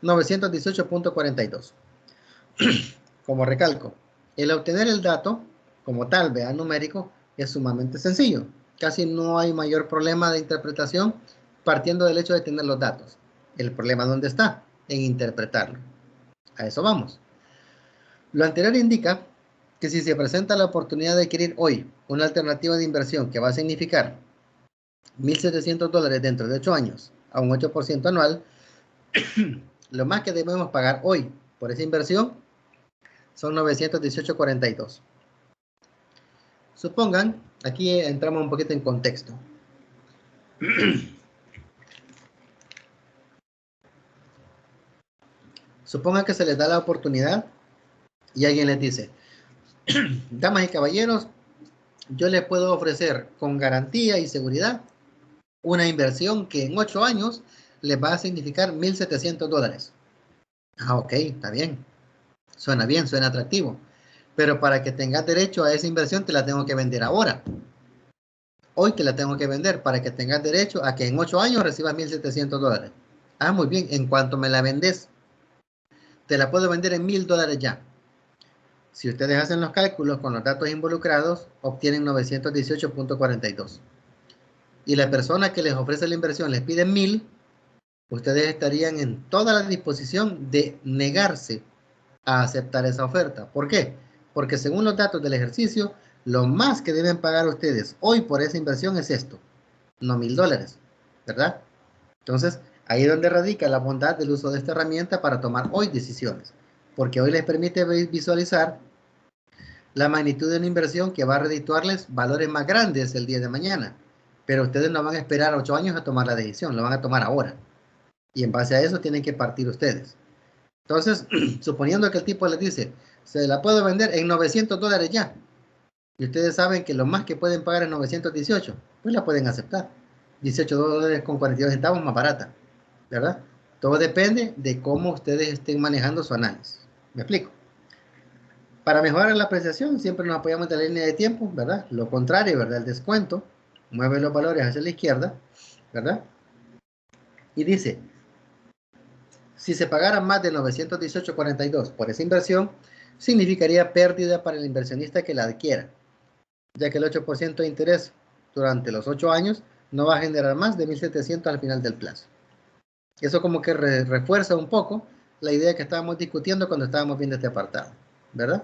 918.42. Como recalco, el obtener el dato como tal, vea, numérico, es sumamente sencillo. Casi no hay mayor problema de interpretación partiendo del hecho de tener los datos. El problema, ¿dónde está? En interpretarlo. A eso vamos. Lo anterior indica que si se presenta la oportunidad de adquirir hoy una alternativa de inversión que va a significar $1,700 dentro de 8 años a un 8% anual, lo más que debemos pagar hoy por esa inversión son 918.42. Supongan, aquí entramos un poquito en contexto. Supongan que se les da la oportunidad y alguien les dice, damas y caballeros, yo les puedo ofrecer con garantía y seguridad una inversión que en 8 años les va a significar $1,700. Ah, ok, está bien, suena atractivo. Pero para que tengas derecho a esa inversión te la tengo que vender ahora. Hoy te la tengo que vender para que tengas derecho a que en 8 años recibas $1,700. Ah, muy bien, en cuanto me la vendes, te la puedo vender en $1,000 ya. Si ustedes hacen los cálculos con los datos involucrados, obtienen 918.42. Y la persona que les ofrece la inversión les pide 1,000, ustedes estarían en toda la disposición de negarse a aceptar esa oferta. ¿Por qué? Porque según los datos del ejercicio, lo más que deben pagar ustedes hoy por esa inversión es esto, no $1,000, ¿verdad? Entonces, ahí es donde radica la bondad del uso de esta herramienta para tomar hoy decisiones, porque hoy les permite visualizar la magnitud de una inversión que va a redituarles valores más grandes el día de mañana, pero ustedes no van a esperar 8 años a tomar la decisión, lo van a tomar ahora, y en base a eso tienen que partir ustedes. Entonces, suponiendo que el tipo les dice, se la puedo vender en $900 ya, y ustedes saben que lo más que pueden pagar es 918, pues la pueden aceptar. $18.42 más barata, ¿verdad? Todo depende de cómo ustedes estén manejando su análisis. ¿Me explico? Para mejorar la apreciación, siempre nos apoyamos de la línea de tiempo, ¿verdad? Lo contrario, ¿verdad? El descuento mueve los valores hacia la izquierda, ¿verdad? Y dice, si se pagara más de 918.42 por esa inversión, significaría pérdida para el inversionista que la adquiera, ya que el 8% de interés durante los 8 años no va a generar más de 1,700 al final del plazo. Eso como que refuerza un poco la idea que estábamos discutiendo cuando estábamos viendo este apartado, ¿verdad?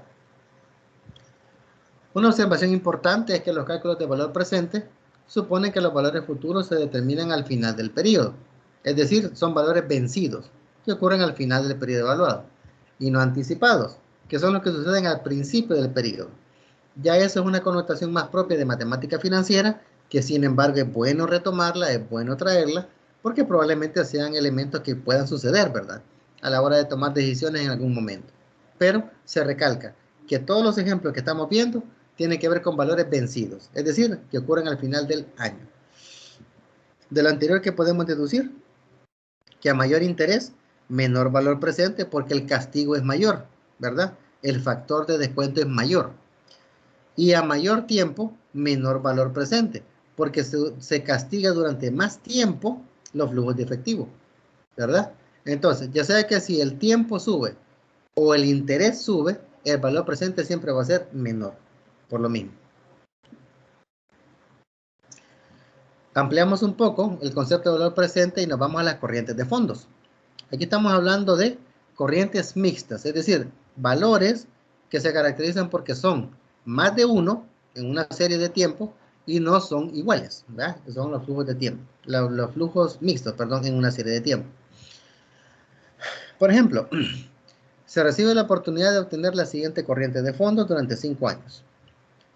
Una observación importante es que los cálculos de valor presente suponen que los valores futuros se determinan al final del periodo, es decir, son valores vencidos que ocurren al final del periodo evaluado y no anticipados, que son los que suceden al principio del periodo. Ya eso es una connotación más propia de matemática financiera, que sin embargo es bueno retomarla, es bueno traerla, porque probablemente sean elementos que puedan suceder, ¿verdad? A la hora de tomar decisiones en algún momento. Pero se recalca que todos los ejemplos que estamos viendo tienen que ver con valores vencidos, es decir, que ocurren al final del año. De lo anterior, que podemos deducir que a mayor interés, menor valor presente, porque el castigo es mayor, ¿verdad? El factor de descuento es mayor. Y a mayor tiempo, menor valor presente, porque se castiga durante más tiempo los flujos de efectivo, ¿verdad? Entonces, ya sea que si el tiempo sube o el interés sube, el valor presente siempre va a ser menor, por lo mismo. Ampliamos un poco el concepto de valor presente y nos vamos a las corrientes de fondos. Aquí estamos hablando de corrientes mixtas, es decir, valores que se caracterizan porque son más de uno en una serie de tiempo y no son iguales, ¿verdad? Son los flujos de tiempo, los flujos mixtos, perdón, en una serie de tiempo. Por ejemplo, se recibe la oportunidad de obtener la siguiente corriente de fondos durante 5 años.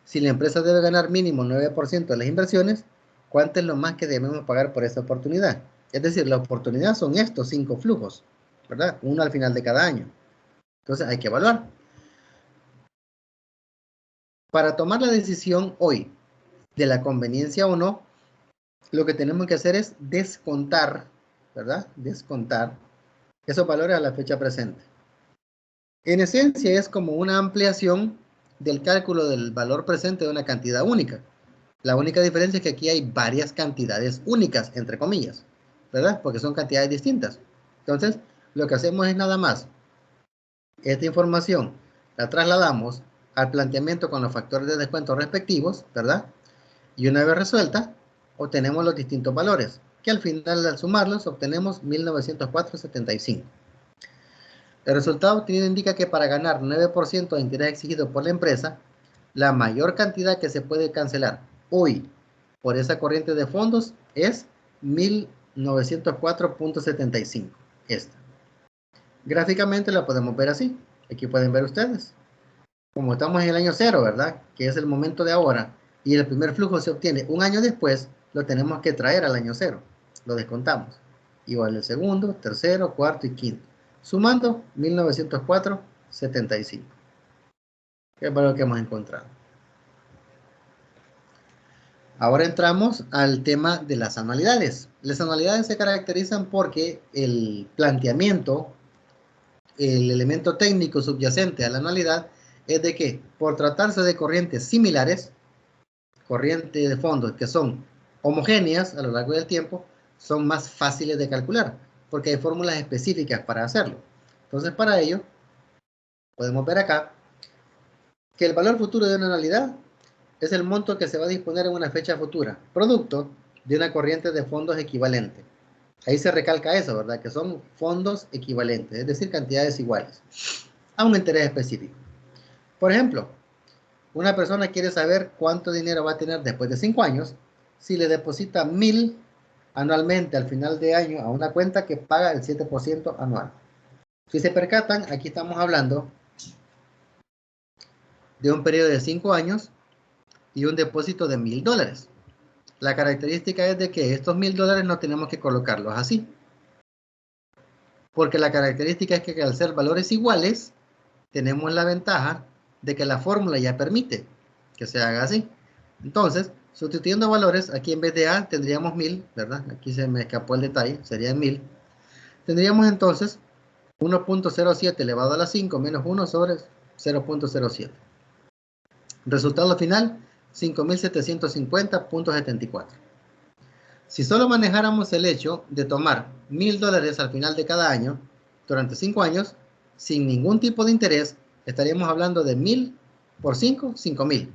Si la empresa debe ganar mínimo 9% de las inversiones, ¿cuánto es lo más que debemos pagar por esta oportunidad? Es decir, la oportunidad son estos 5 flujos, ¿verdad? Uno al final de cada año. Entonces hay que evaluar. Para tomar la decisión hoy de la conveniencia o no, lo que tenemos que hacer es descontar, ¿verdad? Descontar esos valores a la fecha presente. En esencia es como una ampliación del cálculo del valor presente de una cantidad única. La única diferencia es que aquí hay varias cantidades únicas, entre comillas, ¿verdad? Porque son cantidades distintas. Entonces, lo que hacemos es nada más, esta información la trasladamos al planteamiento con los factores de descuento respectivos, ¿verdad? Y una vez resuelta, obtenemos los distintos valores, que al final al sumarlos obtenemos 1904,75. El resultado obtenido indica que para ganar 9% de interés exigido por la empresa, la mayor cantidad que se puede cancelar hoy por esa corriente de fondos es 1904,75. Esta. Gráficamente la podemos ver así. Aquí pueden ver ustedes. Como estamos en el año cero, ¿verdad? Que es el momento de ahora, y el primer flujo se obtiene un año después, lo tenemos que traer al año cero. Lo descontamos. Igual el segundo, tercero, cuarto y quinto. Sumando 1904,75. Que es lo que hemos encontrado. Ahora entramos al tema de las anualidades. Las anualidades se caracterizan porque el planteamiento, el elemento técnico subyacente a la anualidad es de que por tratarse de corrientes similares, corrientes de fondos que son homogéneas a lo largo del tiempo, son más fáciles de calcular porque hay fórmulas específicas para hacerlo. Entonces, para ello, podemos ver acá que el valor futuro de una anualidad es el monto que se va a disponer en una fecha futura, producto de una corriente de fondos equivalente. Ahí se recalca eso, ¿verdad? Que son fondos equivalentes, es decir, cantidades iguales, a un interés específico. Por ejemplo, una persona quiere saber cuánto dinero va a tener después de 5 años si le deposita 1,000 anualmente al final de año a una cuenta que paga el 7% anual. Si se percatan, aquí estamos hablando de un periodo de 5 años y un depósito de $1,000. La característica es de que estos $1,000 no tenemos que colocarlos así. Porque la característica es que al ser valores iguales, tenemos la ventaja de que la fórmula ya permite que se haga así. Entonces, sustituyendo valores, aquí en vez de A tendríamos 1,000, ¿verdad? Aquí se me escapó el detalle, sería 1,000. Tendríamos entonces 1.07 elevado a la 5 menos 1 sobre 0.07. Resultado final, 5.750.74. Si solo manejáramos el hecho de tomar $1,000 al final de cada año, durante 5 años, sin ningún tipo de interés, estaríamos hablando de 1,000 por 5, 5,000.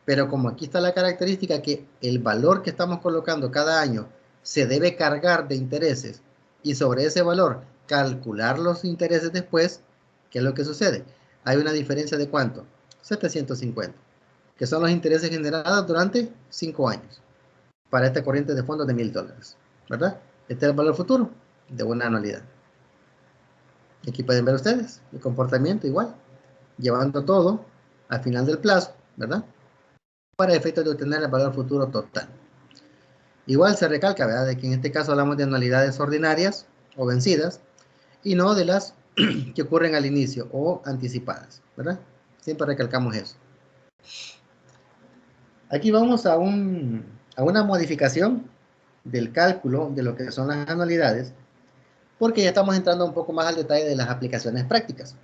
Pero como aquí está la característica que el valor que estamos colocando cada año se debe cargar de intereses y sobre ese valor calcular los intereses después, ¿qué es lo que sucede? Hay una diferencia de ¿cuánto? 750, que son los intereses generados durante 5 años para esta corriente de fondos de $1,000, ¿verdad? Este es el valor futuro de una anualidad. Aquí pueden ver ustedes el comportamiento igual, llevando todo al final del plazo, ¿verdad? Para efectos de obtener el valor futuro total. Igual se recalca, ¿verdad?, de que en este caso hablamos de anualidades ordinarias o vencidas y no de las que ocurren al inicio o anticipadas, ¿verdad? Siempre recalcamos eso. Aquí vamos a una modificación del cálculo de lo que son las anualidades, porque ya estamos entrando un poco más al detalle de las aplicaciones prácticas.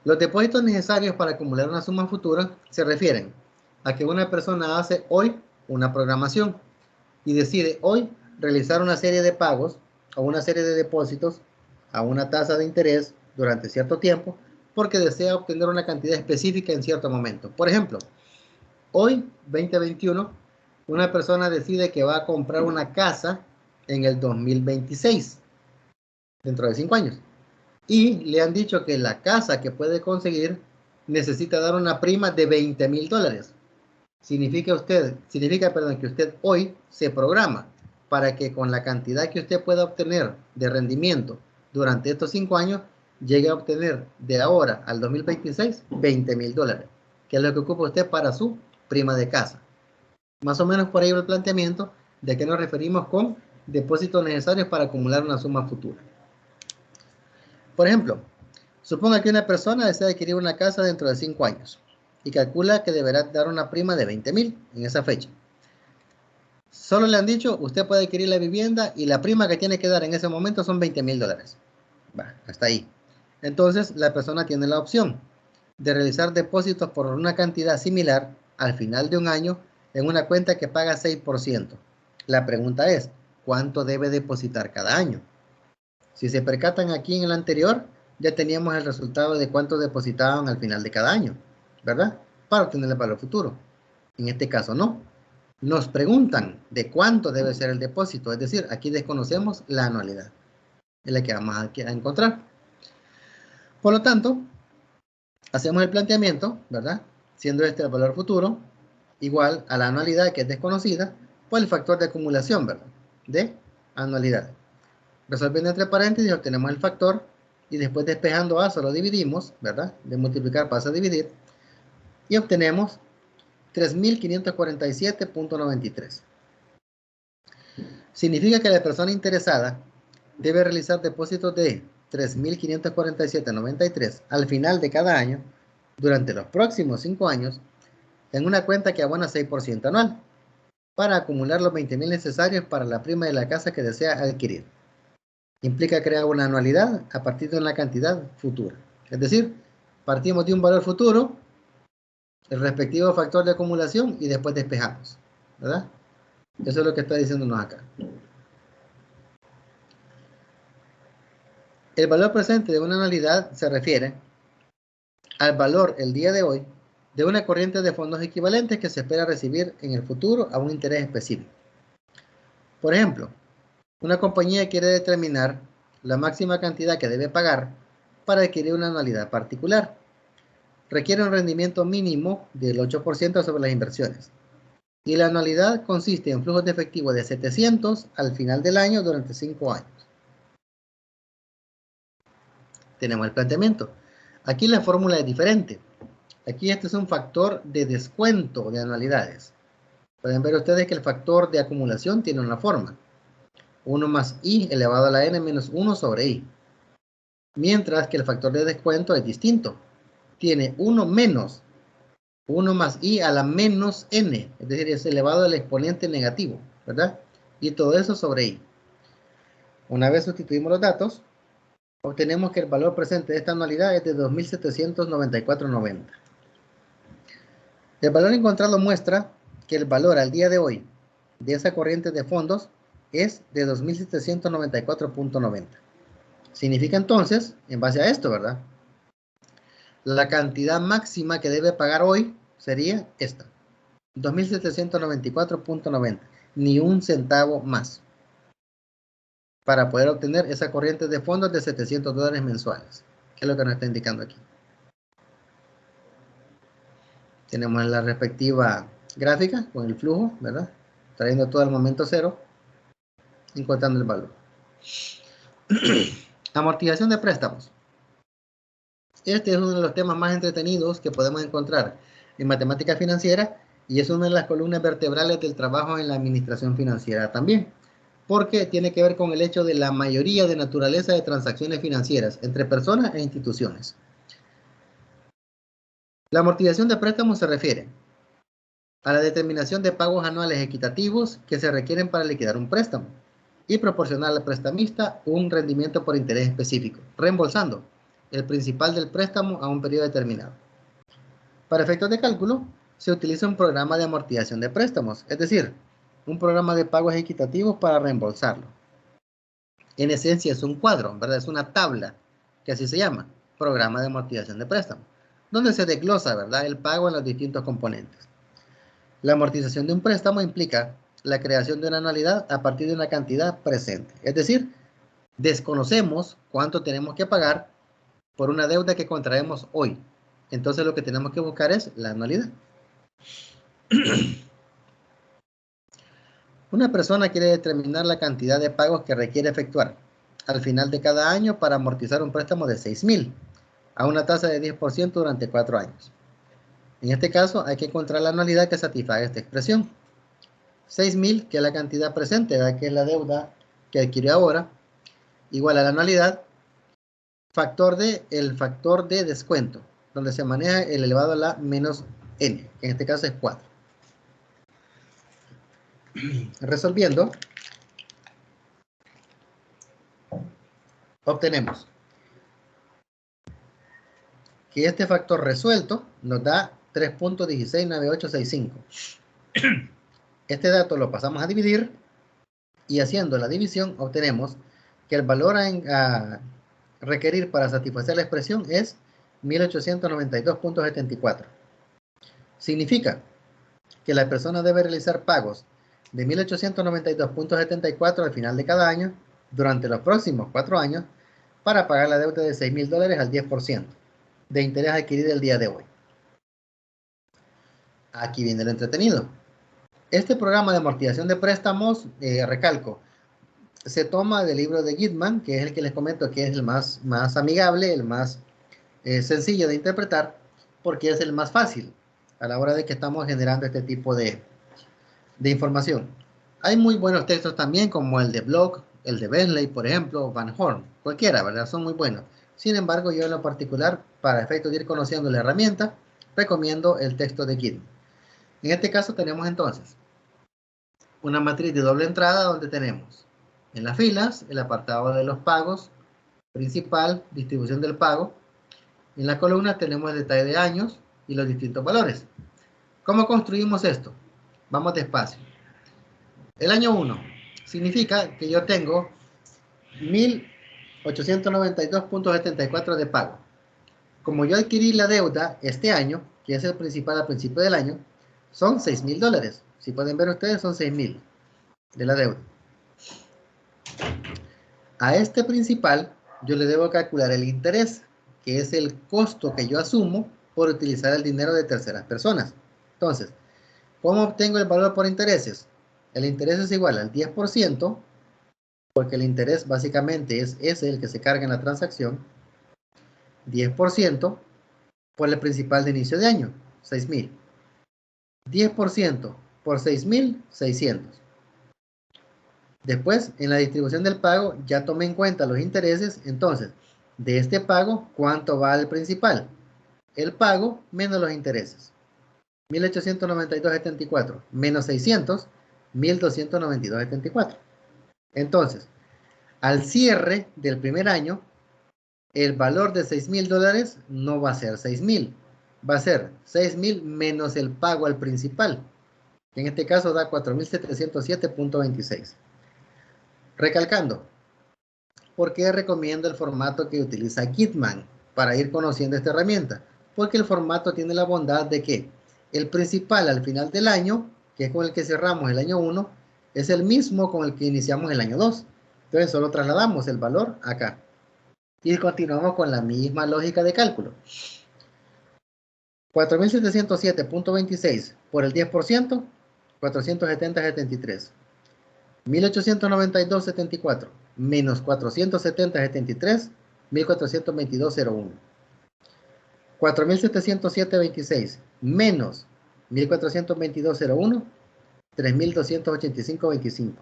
Los depósitos necesarios para acumular una suma futura se refieren a que una persona hace hoy una programación y decide hoy realizar una serie de pagos o una serie de depósitos a una tasa de interés durante cierto tiempo porque desea obtener una cantidad específica en cierto momento. Por ejemplo, hoy, 2021, una persona decide que va a comprar una casa en el 2026, dentro de 5 años. Y le han dicho que la casa que puede conseguir necesita dar una prima de $20,000. Significa, que usted hoy se programa para que con la cantidad que usted pueda obtener de rendimiento durante estos 5 años, llegue a obtener de ahora al 2026 $20,000, que es lo que ocupa usted para su prima de casa. Más o menos por ahí va el planteamiento ¿De qué nos referimos con depósitos necesarios para acumular una suma futura? Por ejemplo, suponga que una persona desea adquirir una casa dentro de 5 años y calcula que deberá dar una prima de 20,000 en esa fecha. Solo le han dicho, usted puede adquirir la vivienda y la prima que tiene que dar en ese momento son $20,000. Va, hasta ahí. Entonces, la persona tiene la opción de realizar depósitos por una cantidad similar al final de un año en una cuenta que paga 6%. La pregunta es, ¿cuánto debe depositar cada año? Si se percatan aquí en el anterior, ya teníamos el resultado de cuánto depositaban al final de cada año, ¿verdad? Para obtener el valor futuro. En este caso no. Nos preguntan de cuánto debe ser el depósito, es decir, aquí desconocemos la anualidad, es la que vamos a encontrar. Por lo tanto, hacemos el planteamiento, ¿verdad? Siendo este el valor futuro, igual a la anualidad que es desconocida, por el factor de acumulación, ¿verdad? De anualidad. Resolviendo entre paréntesis obtenemos el factor y después despejando A solo dividimos, ¿verdad? De multiplicar pasa a dividir y obtenemos 3.547.93. Significa que la persona interesada debe realizar depósitos de 3.547.93 al final de cada año durante los próximos 5 años en una cuenta que abona 6% anual para acumular los 20,000 necesarios para la prima de la casa que desea adquirir. Implica crear una anualidad a partir de una cantidad futura. Es decir, partimos de un valor futuro, el respectivo factor de acumulación y después despejamos, ¿verdad? Eso es lo que está diciéndonos acá. El valor presente de una anualidad se refiere al valor el día de hoy de una corriente de fondos equivalentes que se espera recibir en el futuro a un interés específico. Por ejemplo, una compañía quiere determinar la máxima cantidad que debe pagar para adquirir una anualidad particular. Requiere un rendimiento mínimo del 8% sobre las inversiones. Y la anualidad consiste en flujos de efectivo de 700 al final del año durante 5 años. Tenemos el planteamiento. Aquí la fórmula es diferente. Aquí este es un factor de descuento de anualidades. Pueden ver ustedes que el factor de acumulación tiene una forma. 1 más i elevado a la n menos 1 sobre i. Mientras que el factor de descuento es distinto. Tiene 1 menos 1 más i a la menos n. Es decir, es elevado al exponente negativo, ¿verdad? Y todo eso sobre i. Una vez sustituimos los datos, obtenemos que el valor presente de esta anualidad es de 2.794.90. El valor encontrado muestra que el valor al día de hoy de esa corriente de fondos es de 2.794.90. Significa entonces, en base a esto, ¿verdad? La cantidad máxima que debe pagar hoy sería esta, 2.794.90, ni un centavo más, para poder obtener esa corriente de fondos de $700 mensuales, que es lo que nos está indicando aquí. Tenemos la respectiva gráfica con el flujo, ¿verdad? Trayendo todo al momento cero, encontrando el valor. Amortización de préstamos. Este es uno de los temas más entretenidos que podemos encontrar en matemática financiera y es una de las columnas vertebrales del trabajo en la administración financiera también, porque tiene que ver con el hecho de la mayoría de naturaleza de transacciones financieras entre personas e instituciones. La amortización de préstamos se refiere a la determinación de pagos anuales equitativos que se requieren para liquidar un préstamo y proporcionar al prestamista un rendimiento por interés específico, reembolsando el principal del préstamo a un periodo determinado. Para efectos de cálculo, se utiliza un programa de amortización de préstamos, es decir, un programa de pagos equitativos para reembolsarlo. En esencia es un cuadro, ¿verdad? Es una tabla, que así se llama, programa de amortización de préstamo, donde se desglosa, ¿verdad?, el pago en los distintos componentes. La amortización de un préstamo implica la creación de una anualidad a partir de una cantidad presente. Es decir, desconocemos cuánto tenemos que pagar por una deuda que contraemos hoy. Entonces lo que tenemos que buscar es la anualidad. Una persona quiere determinar la cantidad de pagos que requiere efectuar al final de cada año para amortizar un préstamo de 6,000 a una tasa de 10% durante 4 años. En este caso hay que encontrar la anualidad que satisfaga esta expresión. 6.000, que es la cantidad presente, ¿verdad? Que es la deuda que adquirió ahora, igual a la anualidad, el factor de descuento, donde se maneja el elevado a la menos n, que en este caso es 4. Resolviendo, obtenemos que este factor resuelto nos da 3.169865. Este dato lo pasamos a dividir y haciendo la división obtenemos que el valor a requerir para satisfacer la expresión es 1892.74. Significa que la persona debe realizar pagos de 1892.74 al final de cada año durante los próximos 4 años para pagar la deuda de $6.000 al 10% de interés adquirido el día de hoy. Aquí viene lo entretenido. Este programa de amortización de préstamos, recalco, se toma del libro de Gitman, que es el que les comento que es el más amigable, el más sencillo de interpretar, porque es el más fácil a la hora de que estamos generando este tipo de información. Hay muy buenos textos también, como el de Block, el de Bentley, por ejemplo, Van Horn, cualquiera, ¿verdad? Son muy buenos. Sin embargo, yo en lo particular, para efectos de ir conociendo la herramienta, recomiendo el texto de Gitman. En este caso tenemos entonces una matriz de doble entrada donde tenemos en las filas el apartado de los pagos, principal, distribución del pago. En la columna tenemos el detalle de años y los distintos valores. ¿Cómo construimos esto? Vamos despacio. El año 1 significa que yo tengo 1.892.74 de pago. Como yo adquirí la deuda este año, que es el principal al principio del año, son $6.000. Si pueden ver ustedes, son 6.000 de la deuda. A este principal yo le debo calcular el interés, que es el costo que yo asumo por utilizar el dinero de terceras personas. Entonces, ¿cómo obtengo el valor por intereses? El interés es igual al 10%, porque el interés básicamente es ese el que se carga en la transacción, 10% por el principal de inicio de año, 6.000. 10% por 6.600. Después, en la distribución del pago, ya tomé en cuenta los intereses. Entonces, de este pago, ¿cuánto va al principal? El pago menos los intereses. 1.892.74 menos 600, 1.292.74. Entonces, al cierre del primer año, el valor de $6.000 no va a ser 6.000. Va a ser 6.000 menos el pago al principal, que en este caso da 4.707.26. Recalcando, ¿por qué recomiendo el formato que utiliza Gitman para ir conociendo esta herramienta? Porque el formato tiene la bondad de que el principal al final del año, que es con el que cerramos el año 1, es el mismo con el que iniciamos el año 2. Entonces solo trasladamos el valor acá. Y continuamos con la misma lógica de cálculo. 4.707.26 por el 10%, 470.73. 1.892.74 menos 470.73, 1.422.01. 4.707.26 menos 1.422.01, 3.285.25.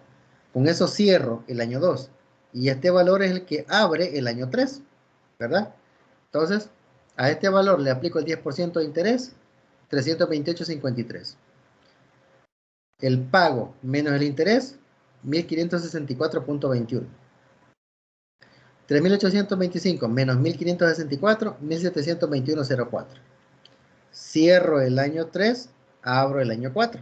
Con eso cierro el año 2. Y este valor es el que abre el año 3, ¿verdad? Entonces, a este valor le aplico el 10% de interés, 328.53. El pago menos el interés, 1.564.21. 3.825 menos 1.564, 1.721.04. Cierro el año 3, abro el año 4.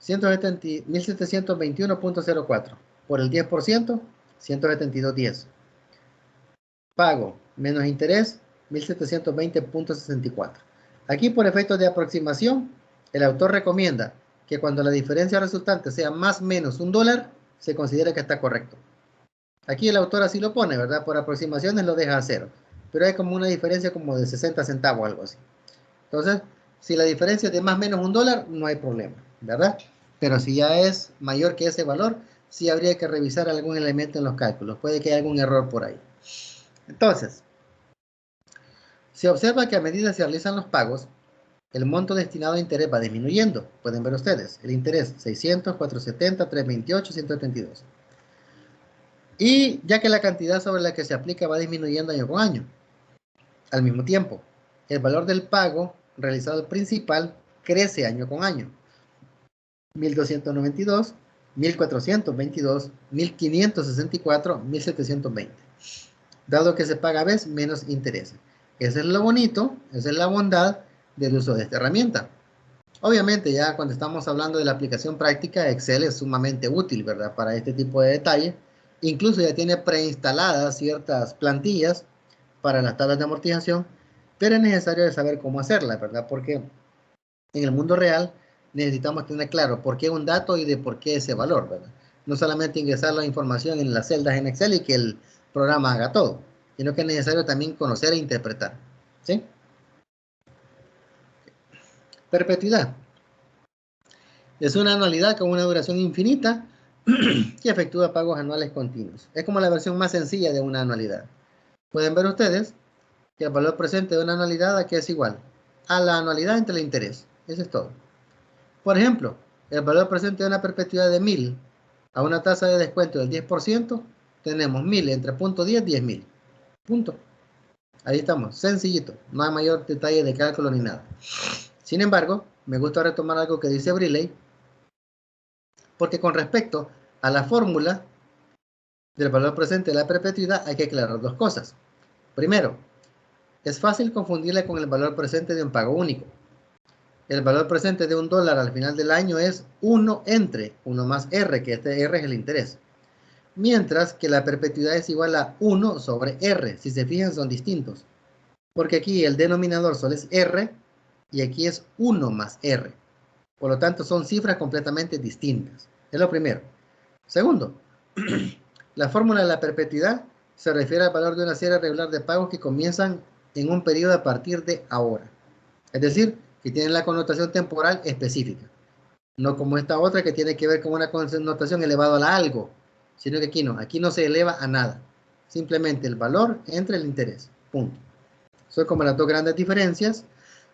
1.721.04 por el 10%, 172.10. Pago menos interés, 1.720.64. Aquí, por efectos de aproximación, el autor recomienda que cuando la diferencia resultante sea más o menos $1, se considera que está correcto. Aquí el autor así lo pone, ¿verdad? Por aproximaciones lo deja a 0. Pero hay como una diferencia como de 60 centavos, algo así. Entonces, si la diferencia es de más o menos $1, no hay problema, ¿verdad? Pero si ya es mayor que ese valor, sí habría que revisar algún elemento en los cálculos. Puede que haya algún error por ahí. Entonces, se observa que a medida que se realizan los pagos, el monto destinado a interés va disminuyendo. Pueden ver ustedes, el interés 600, 470, 328, 172. Y ya que la cantidad sobre la que se aplica va disminuyendo año con año. Al mismo tiempo, el valor del pago realizado al principal crece año con año. 1292, 1422, 1564, 1720. Dado que se paga a vez menos interés. Ese es lo bonito, esa es la bondad del uso de esta herramienta. Obviamente ya cuando estamos hablando de la aplicación práctica, Excel es sumamente útil, ¿verdad? Para este tipo de detalle. Incluso ya tiene preinstaladas ciertas plantillas para las tablas de amortización, pero es necesario saber cómo hacerla, ¿verdad? Porque en el mundo real necesitamos tener claro por qué un dato y de por qué ese valor, ¿verdad? No solamente ingresar la información en las celdas en Excel y que el programa haga todo, sino que es necesario también conocer e interpretar, ¿sí? Perpetuidad. Es una anualidad con una duración infinita que efectúa pagos anuales continuos. Es como la versión más sencilla de una anualidad. Pueden ver ustedes que el valor presente de una anualidad aquí es igual a la anualidad entre el interés. Eso es todo. Por ejemplo, el valor presente de una perpetuidad de 1000 a una tasa de descuento del 10%, tenemos 1000 entre punto 10, 10.000. Punto. Ahí estamos, sencillito. No hay mayor detalle de cálculo ni nada. Sin embargo, me gusta retomar algo que dice Briley, porque con respecto a la fórmula del valor presente de la perpetuidad hay que aclarar dos cosas. Primero, es fácil confundirla con el valor presente de un pago único. El valor presente de $1 al final del año es 1 entre 1 más R, que este R es el interés. Mientras que la perpetuidad es igual a 1 sobre R. Si se fijan, son distintos. Porque aquí el denominador solo es R y aquí es 1 más R. Por lo tanto, son cifras completamente distintas. Es lo primero. Segundo, la fórmula de la perpetuidad se refiere al valor de una serie regular de pagos que comienzan en un periodo a partir de ahora. Es decir, que tienen la connotación temporal específica. No como esta otra que tiene que ver con una connotación elevada a algo, sino que aquí no se eleva a nada. Simplemente el valor entre el interés. Punto. Son como las dos grandes diferencias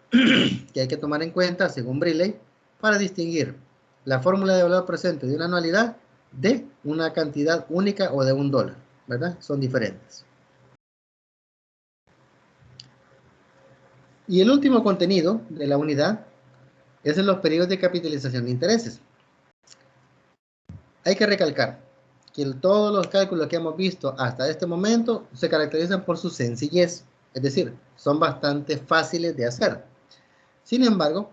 que hay que tomar en cuenta, según Briley, para distinguir la fórmula de valor presente de una anualidad de una cantidad única o de $1, ¿verdad? Son diferentes. Y el último contenido de la unidad es en los periodos de capitalización de intereses. Hay que recalcar que todos los cálculos que hemos visto hasta este momento se caracterizan por su sencillez, es decir, son bastante fáciles de hacer. Sin embargo,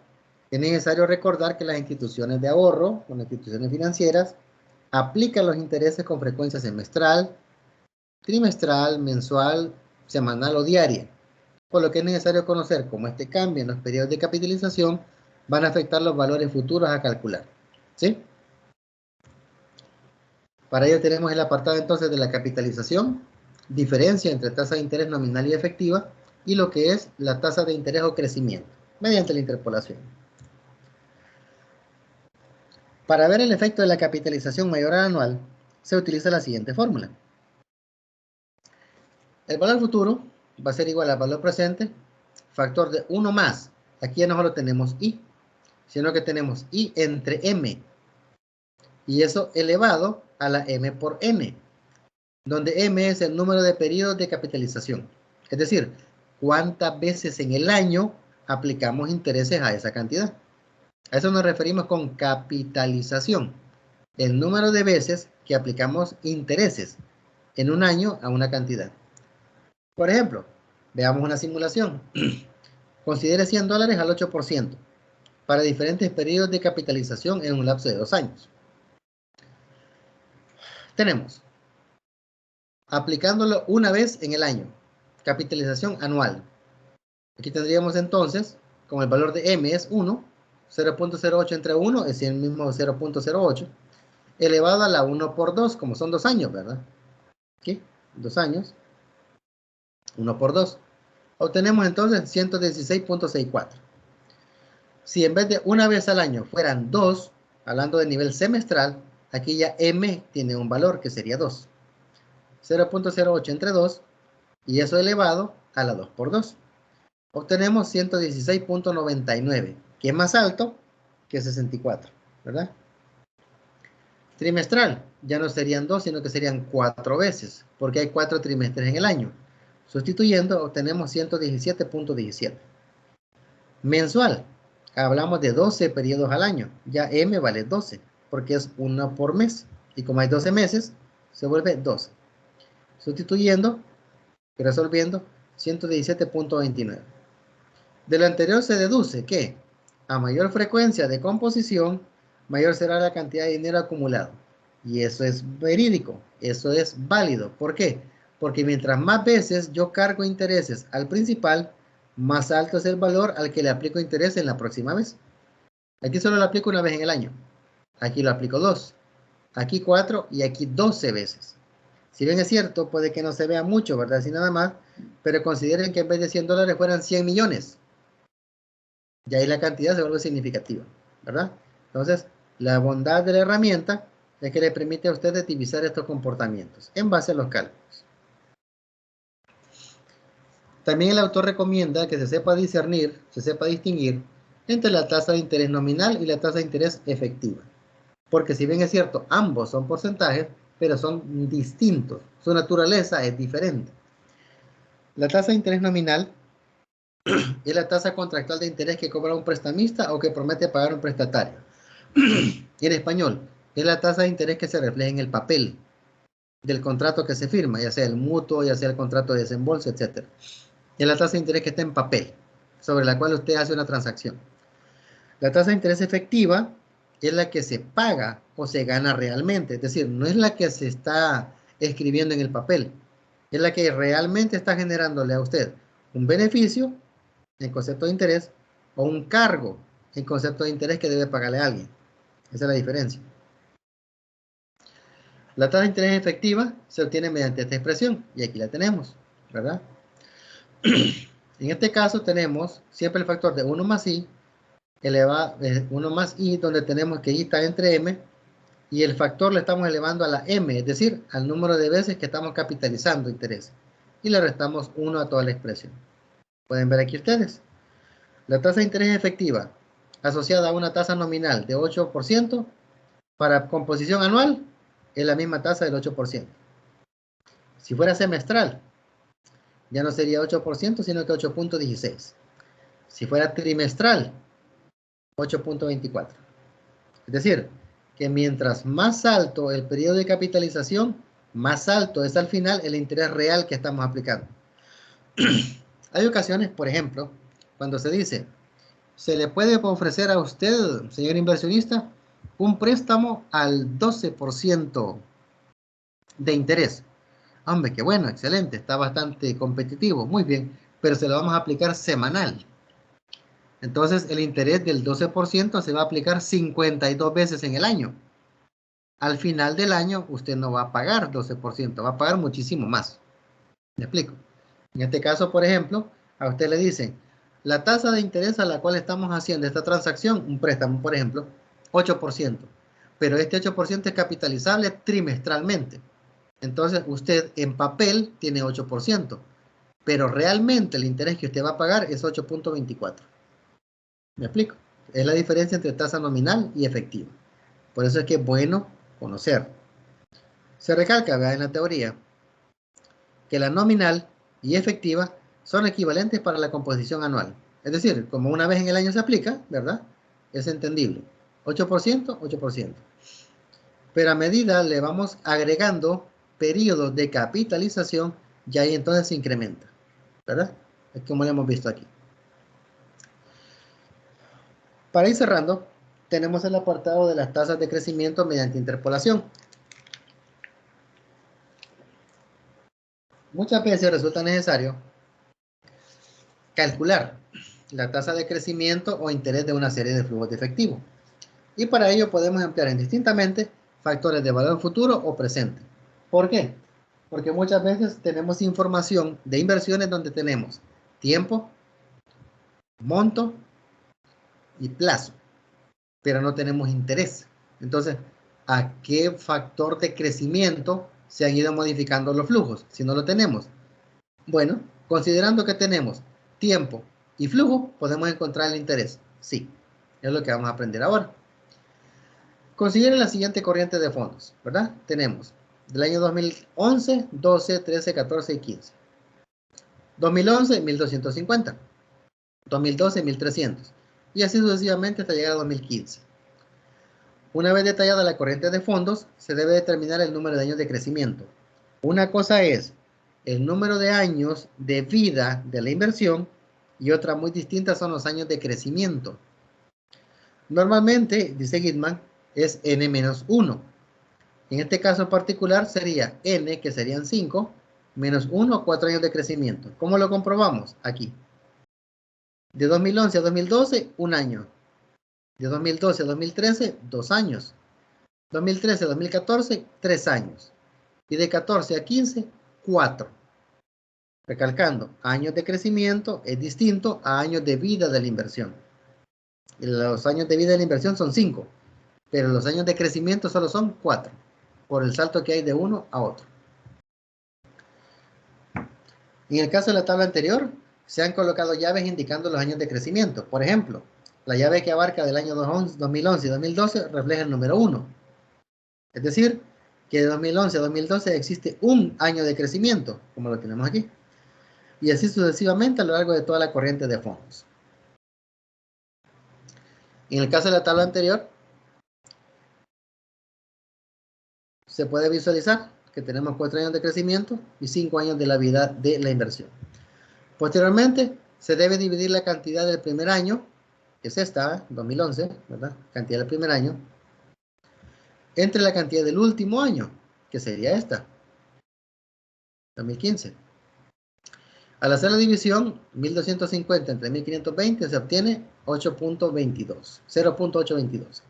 es necesario recordar que las instituciones de ahorro, las instituciones financieras, aplican los intereses con frecuencia semestral, trimestral, mensual, semanal o diaria, por lo que es necesario conocer cómo este cambio en los periodos de capitalización van a afectar los valores futuros a calcular, ¿sí? Para ello tenemos el apartado entonces de la capitalización, diferencia entre tasa de interés nominal y efectiva, y lo que es la tasa de interés o crecimiento, mediante la interpolación. Para ver el efecto de la capitalización mayor anual, se utiliza la siguiente fórmula. El valor futuro va a ser igual al valor presente, factor de 1 más, aquí ya no solo tenemos I, sino que tenemos I entre M, y eso elevado a la M por N, donde M es el número de periodos de capitalización. Es decir, cuántas veces en el año aplicamos intereses a esa cantidad. A eso nos referimos con capitalización. El número de veces que aplicamos intereses en un año a una cantidad. Por ejemplo, veamos una simulación. Considere $100 al 8% para diferentes periodos de capitalización en un lapso de 2 años. Tenemos, aplicándolo una vez en el año, capitalización anual. Aquí tendríamos entonces, como el valor de M es 1, 0.08 entre 1 es el mismo 0.08, elevado a la 1 por 2, como son 2 años, ¿verdad? Aquí, 2 años, 1 por 2. Obtenemos entonces 116.64. Si en vez de una vez al año fueran 2, hablando de nivel semestral, aquí ya M tiene un valor que sería 2. 0.08 entre 2, y eso elevado a la 2 por 2. obtenemos 116.99, que es más alto que 64, ¿verdad? Trimestral, ya no serían 2, sino que serían 4 veces, porque hay 4 trimestres en el año. Sustituyendo, obtenemos 117.17. Mensual, hablamos de 12 periodos al año, ya M vale 12, porque es 1 por mes, y como hay 12 meses, se vuelve 12. Sustituyendo y resolviendo, 117.29. De lo anterior se deduce que a mayor frecuencia de composición, mayor será la cantidad de dinero acumulado. Y eso es verídico, eso es válido. ¿Por qué? Porque mientras más veces yo cargo intereses al principal, más alto es el valor al que le aplico interés en la próxima vez. Aquí solo lo aplico una vez en el año. Aquí lo aplico 2, aquí 4 y aquí 12 veces. Si bien es cierto, puede que no se vea mucho, ¿verdad? Así nada más, pero consideren que en vez de 100 dólares fueran 100 millones. Y ahí la cantidad se vuelve significativa, ¿verdad? Entonces, la bondad de la herramienta es que le permite a usted optimizar estos comportamientos en base a los cálculos. También el autor recomienda que se sepa discernir, se sepa distinguir entre la tasa de interés nominal y la tasa de interés efectiva. Porque si bien es cierto, ambos son porcentajes, pero son distintos. Su naturaleza es diferente. La tasa de interés nominal es la tasa contractual de interés que cobra un prestamista o que promete pagar un prestatario. En español, es la tasa de interés que se refleja en el papel del contrato que se firma, ya sea el mutuo, ya sea el contrato de desembolso, etc. Es la tasa de interés que está en papel, sobre la cual usted hace una transacción. La tasa de interés efectiva es la que se paga o se gana realmente, es decir, no es la que se está escribiendo en el papel, es la que realmente está generándole a usted un beneficio en concepto de interés o un cargo en concepto de interés que debe pagarle a alguien. Esa es la diferencia. La tasa de interés efectiva se obtiene mediante esta expresión y aquí la tenemos, ¿verdad? En este caso tenemos siempre el factor de 1 más i elevado 1 más i, donde tenemos que i está entre m y el factor le estamos elevando a la m, es decir, al número de veces que estamos capitalizando interés, y le restamos 1 a toda la expresión. Pueden ver aquí ustedes la tasa de interés efectiva asociada a una tasa nominal de 8% para composición anual es la misma tasa del 8%. Si fuera semestral, ya no sería 8%, sino que 8.16. Si fuera trimestral, 8.24. Es decir, que mientras más alto el periodo de capitalización, más alto es al final el interés real que estamos aplicando. Hay ocasiones, por ejemplo, cuando se dice, se le puede ofrecer a usted, señor inversionista, un préstamo al 12% de interés. Hombre, qué bueno, excelente, está bastante competitivo, muy bien, pero se lo vamos a aplicar semanal. Entonces, el interés del 12% se va a aplicar 52 veces en el año. Al final del año, usted no va a pagar 12%, va a pagar muchísimo más. ¿Me explico? En este caso, por ejemplo, a usted le dicen, la tasa de interés a la cual estamos haciendo esta transacción, un préstamo, por ejemplo, 8%. Pero este 8% es capitalizable trimestralmente. Entonces, usted en papel tiene 8%, pero realmente el interés que usted va a pagar es 8.24. ¿Me explico? Es la diferencia entre tasa nominal y efectiva. Por eso es que es bueno conocer. Se recalca, ¿verdad?, en la teoría que la nominal y efectiva son equivalentes para la composición anual. Es decir, como una vez en el año se aplica, ¿verdad? Es entendible. 8%, 8%. Pero a medida le vamos agregando periodos de capitalización, ya ahí entonces se incrementa, ¿verdad? Es como lo hemos visto aquí. Para ir cerrando, tenemos el apartado de las tasas de crecimiento mediante interpolación. Muchas veces resulta necesario calcular la tasa de crecimiento o interés de una serie de flujos de efectivo. Y para ello podemos emplear indistintamente factores de valor futuro o presente. ¿Por qué? Porque muchas veces tenemos información de inversiones donde tenemos tiempo, monto y plazo, pero no tenemos interés. Entonces, ¿a qué factor de crecimiento se han ido modificando los flujos si no lo tenemos? Bueno, considerando que tenemos tiempo, Y flujo, podemos encontrar el interés. Sí, es lo que vamos a aprender ahora. Consideren la siguiente corriente de fondos, ¿verdad? Tenemos del año 2011, 12, 13, 14 y 15. 2011, 1250. 2012, 1300. Y así sucesivamente hasta llegar a 2015. Una vez detallada la corriente de fondos, se debe determinar el número de años de crecimiento. Una cosa es el número de años de vida de la inversión y otra muy distinta son los años de crecimiento. Normalmente, dice Gitman, es n-1. En este caso particular sería n, que serían 5, menos 1, 4 años de crecimiento. ¿Cómo lo comprobamos? Aquí. De 2011 a 2012, 1 año. De 2012 a 2013, 2 años. 2013 a 2014, 3 años. Y de 14 a 15, 4. Recalcando, años de crecimiento es distinto a años de vida de la inversión. Los años de vida de la inversión son 5, pero los años de crecimiento solo son 4, por el salto que hay de uno a otro. En el caso de la tabla anterior, se han colocado llaves indicando los años de crecimiento. Por ejemplo, la llave que abarca del año 2011 y 2012 refleja el número 1. Es decir, que de 2011 a 2012 existe un año de crecimiento, como lo tenemos aquí. Y así sucesivamente a lo largo de toda la corriente de fondos. En el caso de la tabla anterior, se puede visualizar que tenemos 4 años de crecimiento y 5 años de la vida de la inversión. Posteriormente, se debe dividir la cantidad del primer año, que es esta, 2011, ¿verdad? Cantidad del primer año, entre la cantidad del último año, que sería esta, 2015. Al hacer la división, 1250 entre 1520 se obtiene 8.22, 0.822.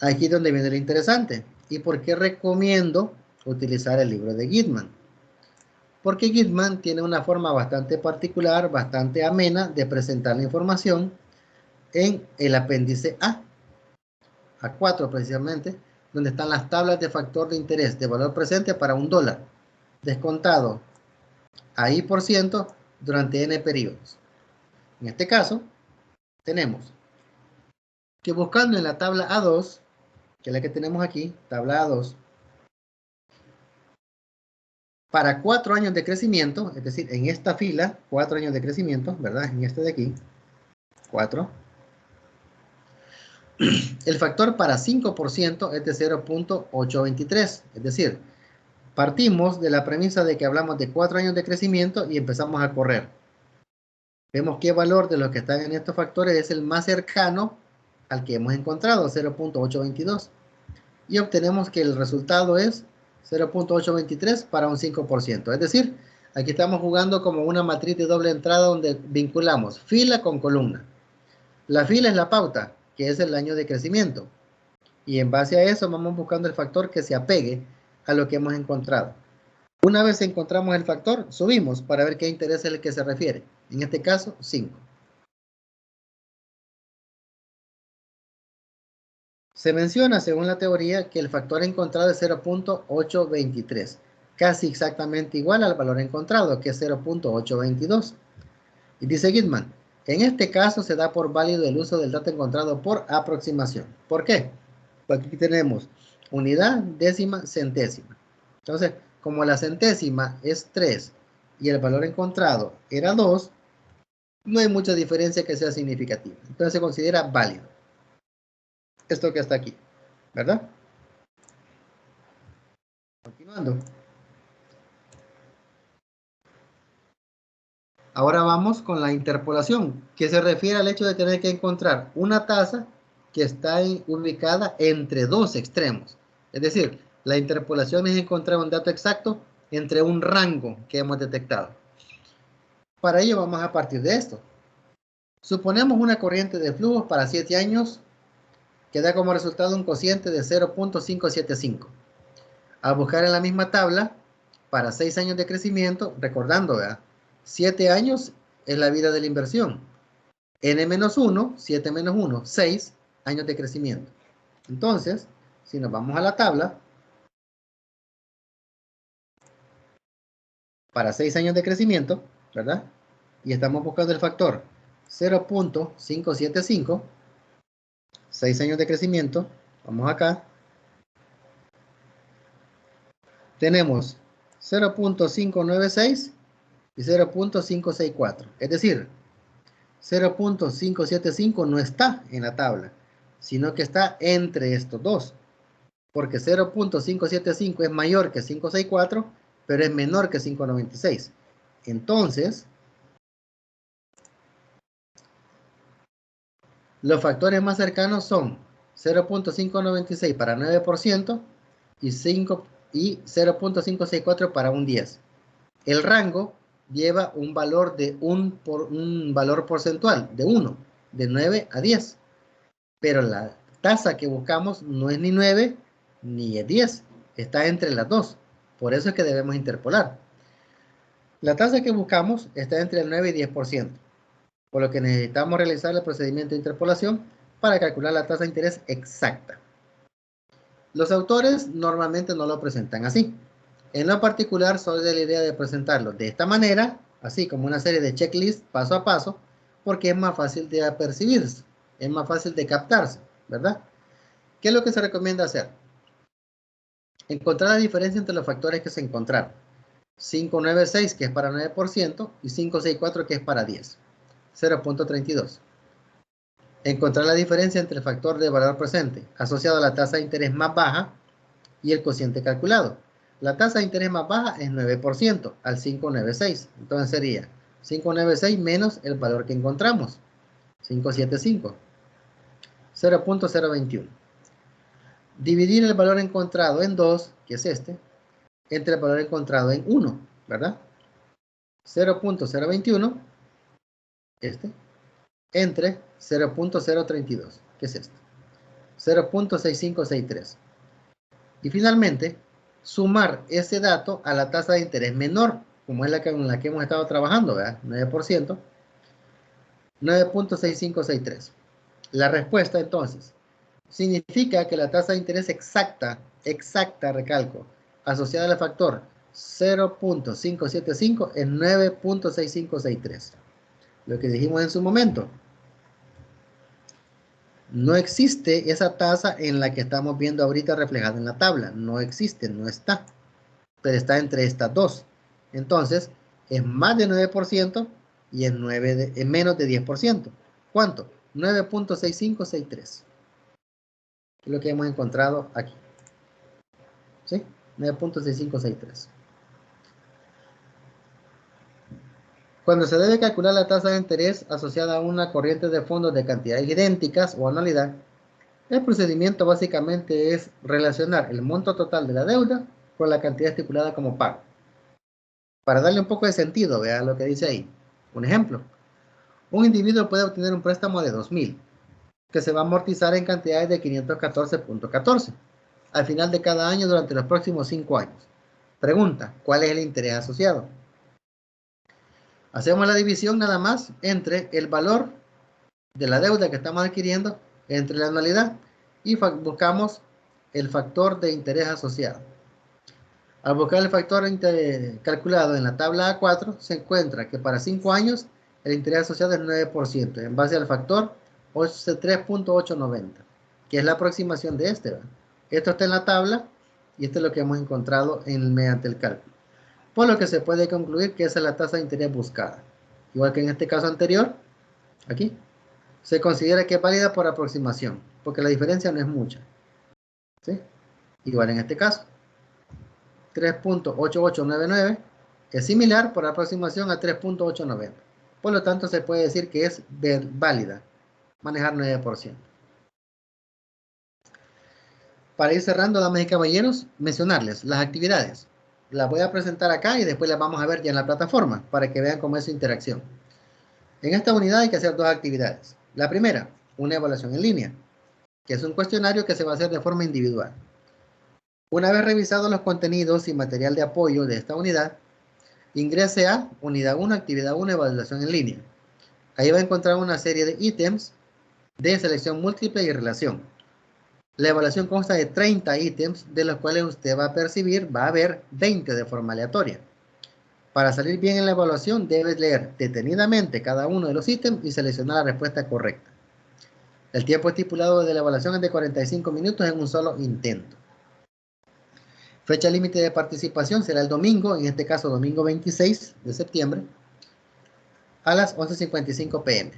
Aquí es donde viene lo interesante. ¿Y por qué recomiendo utilizar el libro de Gitman? Porque Gitman tiene una forma bastante particular, bastante amena de presentar la información en el apéndice A4 precisamente, donde están las tablas de factor de interés de valor presente para $1, descontado a I% durante N periodos. En este caso, tenemos que buscando en la tabla A2, que es la que tenemos aquí, tabla A2, para 4 años de crecimiento, es decir, en esta fila, 4 años de crecimiento, ¿verdad? En este de aquí, 4. El factor para 5% es de 0.823, es decir, partimos de la premisa de que hablamos de 4 años de crecimiento y empezamos a correr. Vemos qué valor de los que están en estos factores es el más cercano al que hemos encontrado, 0.822. Y obtenemos que el resultado es 0.823 para un 5%. Es decir, aquí estamos jugando como una matriz de doble entrada donde vinculamos fila con columna. La fila es la pauta, que es el año de crecimiento. Y en base a eso vamos buscando el factor que se apegue a lo que hemos encontrado. Una vez encontramos el factor, subimos para ver qué interés es el que se refiere. En este caso, 5. Se menciona, según la teoría, que el factor encontrado es 0.823, casi exactamente igual al valor encontrado, que es 0.822. Y dice Gitman, en este caso se da por válido el uso del dato encontrado por aproximación. ¿Por qué? Porque aquí tenemos unidad, décima, centésima. Entonces, como la centésima es 3 y el valor encontrado era 2, no hay mucha diferencia que sea significativa. Entonces se considera válido. Esto que está aquí, ¿verdad? Continuando. Ahora vamos con la interpolación, que se refiere al hecho de tener que encontrar una tasa que está ubicada entre dos extremos. Es decir, la interpolación es encontrar un dato exacto entre un rango que hemos detectado. Para ello vamos a partir de esto. Suponemos una corriente de flujos para 7 años que da como resultado un cociente de 0.575. Al buscar en la misma tabla, para 6 años de crecimiento, recordando, ¿verdad? 7 años es la vida de la inversión. N-1, 7 menos 1, 6 años de crecimiento. Entonces, si nos vamos a la tabla, para 6 años de crecimiento, ¿verdad? Y estamos buscando el factor 0.575, 6 años de crecimiento. Vamos acá. Tenemos 0.596 y 0.564. Es decir, 0.575 no está en la tabla, sino que está entre estos dos. Porque 0.575 es mayor que 564, pero es menor que 596. Entonces, los factores más cercanos son 0.596 para 9% y 0.564 para un 10. El rango lleva un valor de un valor porcentual de 1, de 9 a 10. Pero la tasa que buscamos no es ni 9 ni es 10, está entre las dos. Por eso es que debemos interpolar. La tasa que buscamos está entre el 9 y 10%, por lo que necesitamos realizar el procedimiento de interpolación para calcular la tasa de interés exacta. Los autores normalmente no lo presentan así. En lo particular, soy de la idea de presentarlo de esta manera, así como una serie de checklists paso a paso, porque es más fácil de apercibirse, es más fácil de captarse, ¿verdad? ¿Qué es lo que se recomienda hacer? Encontrar la diferencia entre los factores que se encontraron. 596, que es para 9%, y 564, que es para 10. 0.32. Encontrar la diferencia entre el factor de valor presente asociado a la tasa de interés más baja y el cociente calculado. La tasa de interés más baja es 9% al 596. Entonces sería 596 menos el valor que encontramos, 575. 0.021. Dividir el valor encontrado en 2, que es este, entre el valor encontrado en 1, ¿verdad? 0.021, este, entre 0.032, que es este. 0.6563. Y finalmente, sumar ese dato a la tasa de interés menor, como es la que hemos estado trabajando, ¿verdad? 9%, 9.6563. La respuesta, entonces, significa que la tasa de interés exacta, recalco, asociada al factor 0.575 es 9.6563. Lo que dijimos en su momento. No existe esa tasa en la que estamos viendo ahorita reflejada en la tabla. No existe, no está. Pero está entre estas dos. Entonces, es más de 9% y es menos de 10%. ¿Cuánto? 9.6563. Es lo que hemos encontrado aquí. ¿Sí? 9.6563. Cuando se debe calcular la tasa de interés asociada a una corriente de fondos de cantidades idénticas o anualidad, el procedimiento básicamente es relacionar el monto total de la deuda con la cantidad estipulada como pago. Para darle un poco de sentido, vean lo que dice ahí. Un ejemplo. Un individuo puede obtener un préstamo de 2.000, que se va a amortizar en cantidades de 514.14 al final de cada año durante los próximos 5 años. Pregunta, ¿cuál es el interés asociado? Hacemos la división nada más entre el valor de la deuda que estamos adquiriendo entre la anualidad y buscamos el factor de interés asociado. Al buscar el factor calculado en la tabla A4, se encuentra que para 5 años el interés asociado es 9%, en base al factor 3.890, que es la aproximación de este, ¿verdad? Esto está en la tabla y esto es lo que hemos encontrado mediante el cálculo. Por lo que se puede concluir que esa es la tasa de interés buscada. Igual que en este caso anterior, aquí, se considera que es válida por aproximación, porque la diferencia no es mucha. ¿Sí? Igual en este caso. 3.8899 es similar por aproximación a 3.890. Por lo tanto, se puede decir que es válida manejar 9%. Para ir cerrando, damas y caballeros, mencionarles las actividades. Las voy a presentar acá y después las vamos a ver ya en la plataforma para que vean cómo es su interacción. En esta unidad hay que hacer dos actividades. La primera, una evaluación en línea, que es un cuestionario que se va a hacer de forma individual. Una vez revisados los contenidos y material de apoyo de esta unidad, ingrese a Unidad 1, Actividad 1, Evaluación en línea. Ahí va a encontrar una serie de ítems de selección múltiple y relación. La evaluación consta de 30 ítems, de los cuales usted va a ver 20 de forma aleatoria. Para salir bien en la evaluación, debes leer detenidamente cada uno de los ítems y seleccionar la respuesta correcta. El tiempo estipulado de la evaluación es de 45 minutos en un solo intento. Fecha límite de participación será el domingo, en este caso domingo 26 de septiembre, a las 11:55 p.m.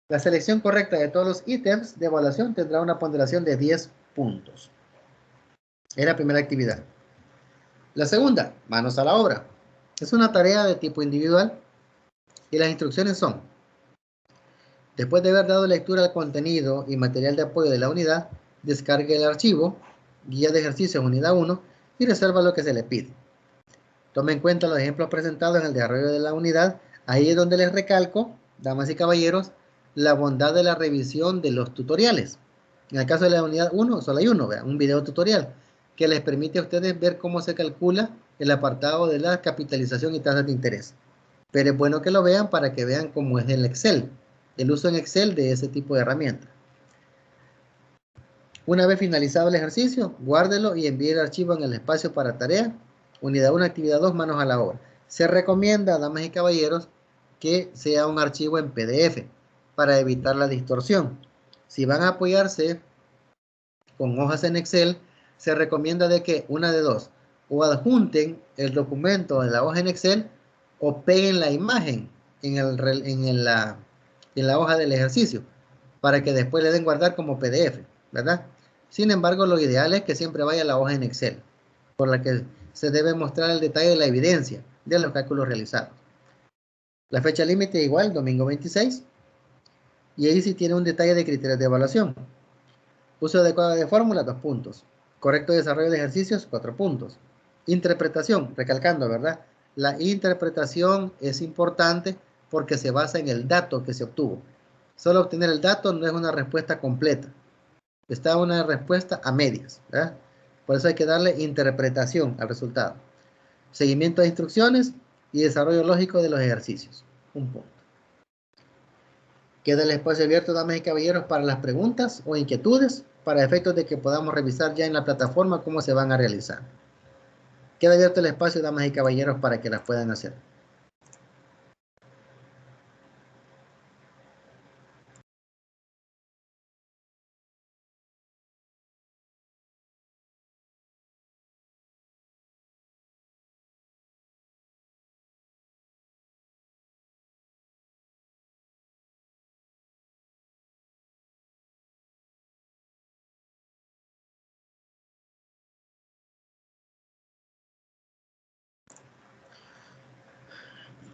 La selección correcta de todos los ítems de evaluación tendrá una ponderación de 10 puntos. Es la primera actividad. La segunda, manos a la obra. Es una tarea de tipo individual y las instrucciones son: después de haber dado lectura al contenido y material de apoyo de la unidad, descargue el archivo, guía de ejercicios unidad 1 y reserva lo que se le pide. Tome en cuenta los ejemplos presentados en el desarrollo de la unidad. Ahí es donde les recalco, damas y caballeros, la bondad de la revisión de los tutoriales. En el caso de la unidad 1, solo hay uno, vean, un video tutorial que les permite a ustedes ver cómo se calcula el apartado de la capitalización y tasas de interés. Pero es bueno que lo vean para que vean cómo es el Excel, el uso en Excel de ese tipo de herramienta. Una vez finalizado el ejercicio, guárdelo y envíe el archivo en el espacio para tarea, unidad 1, actividad 2, manos a la obra. Se recomienda, damas y caballeros, que sea un archivo en PDF para evitar la distorsión. Si van a apoyarse con hojas en Excel, se recomienda de que una de dos, o adjunten el documento en la hoja en Excel o peguen la imagen en la hoja del ejercicio para que después le den guardar como PDF, ¿verdad? Sin embargo, lo ideal es que siempre vaya a la hoja en Excel, por la que se debe mostrar el detalle de la evidencia de los cálculos realizados. La fecha límite igual, domingo 26, y ahí sí tiene un detalle de criterios de evaluación. Uso adecuado de fórmula, 2 puntos. Correcto desarrollo de ejercicios, 4 puntos. Interpretación, recalcando, ¿verdad? La interpretación es importante porque se basa en el dato que se obtuvo. Solo obtener el dato no es una respuesta completa. Está una respuesta a medias, ¿verdad? Por eso hay que darle interpretación al resultado. Seguimiento de instrucciones y desarrollo lógico de los ejercicios. Un punto. Queda el espacio abierto, damas y caballeros, para las preguntas o inquietudes, para efectos de que podamos revisar ya en la plataforma cómo se van a realizar. Queda abierto el espacio, damas y caballeros, para que las puedan hacer.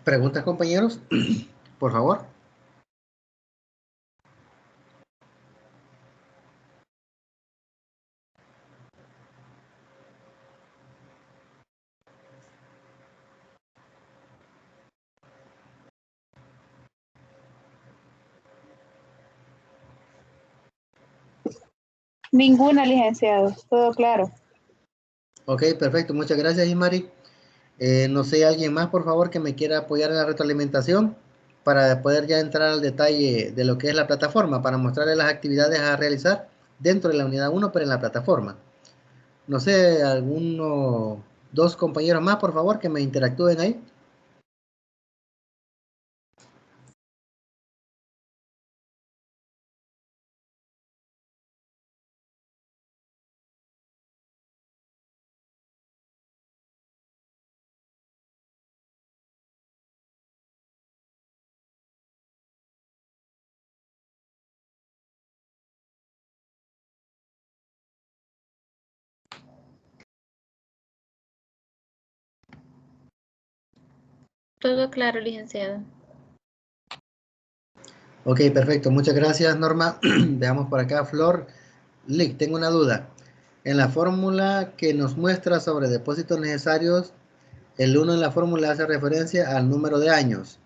¿Preguntas, compañeros? Por favor. Ninguna, licenciado. Todo claro. Ok, perfecto. Muchas gracias, Ismari. No sé, alguien más, por favor, que me quiera apoyar en la retroalimentación para poder ya entrar al detalle de lo que es la plataforma, para mostrarles las actividades a realizar dentro de la unidad 1, pero en la plataforma. No sé, alguno, dos compañeros más, por favor, que me interactúen ahí. Todo claro, licenciado. Ok, perfecto. Muchas gracias, Norma. Veamos por acá, Flor. Lick, tengo una duda. En la fórmula que nos muestra sobre depósitos necesarios, el 1 en la fórmula hace referencia al número de años.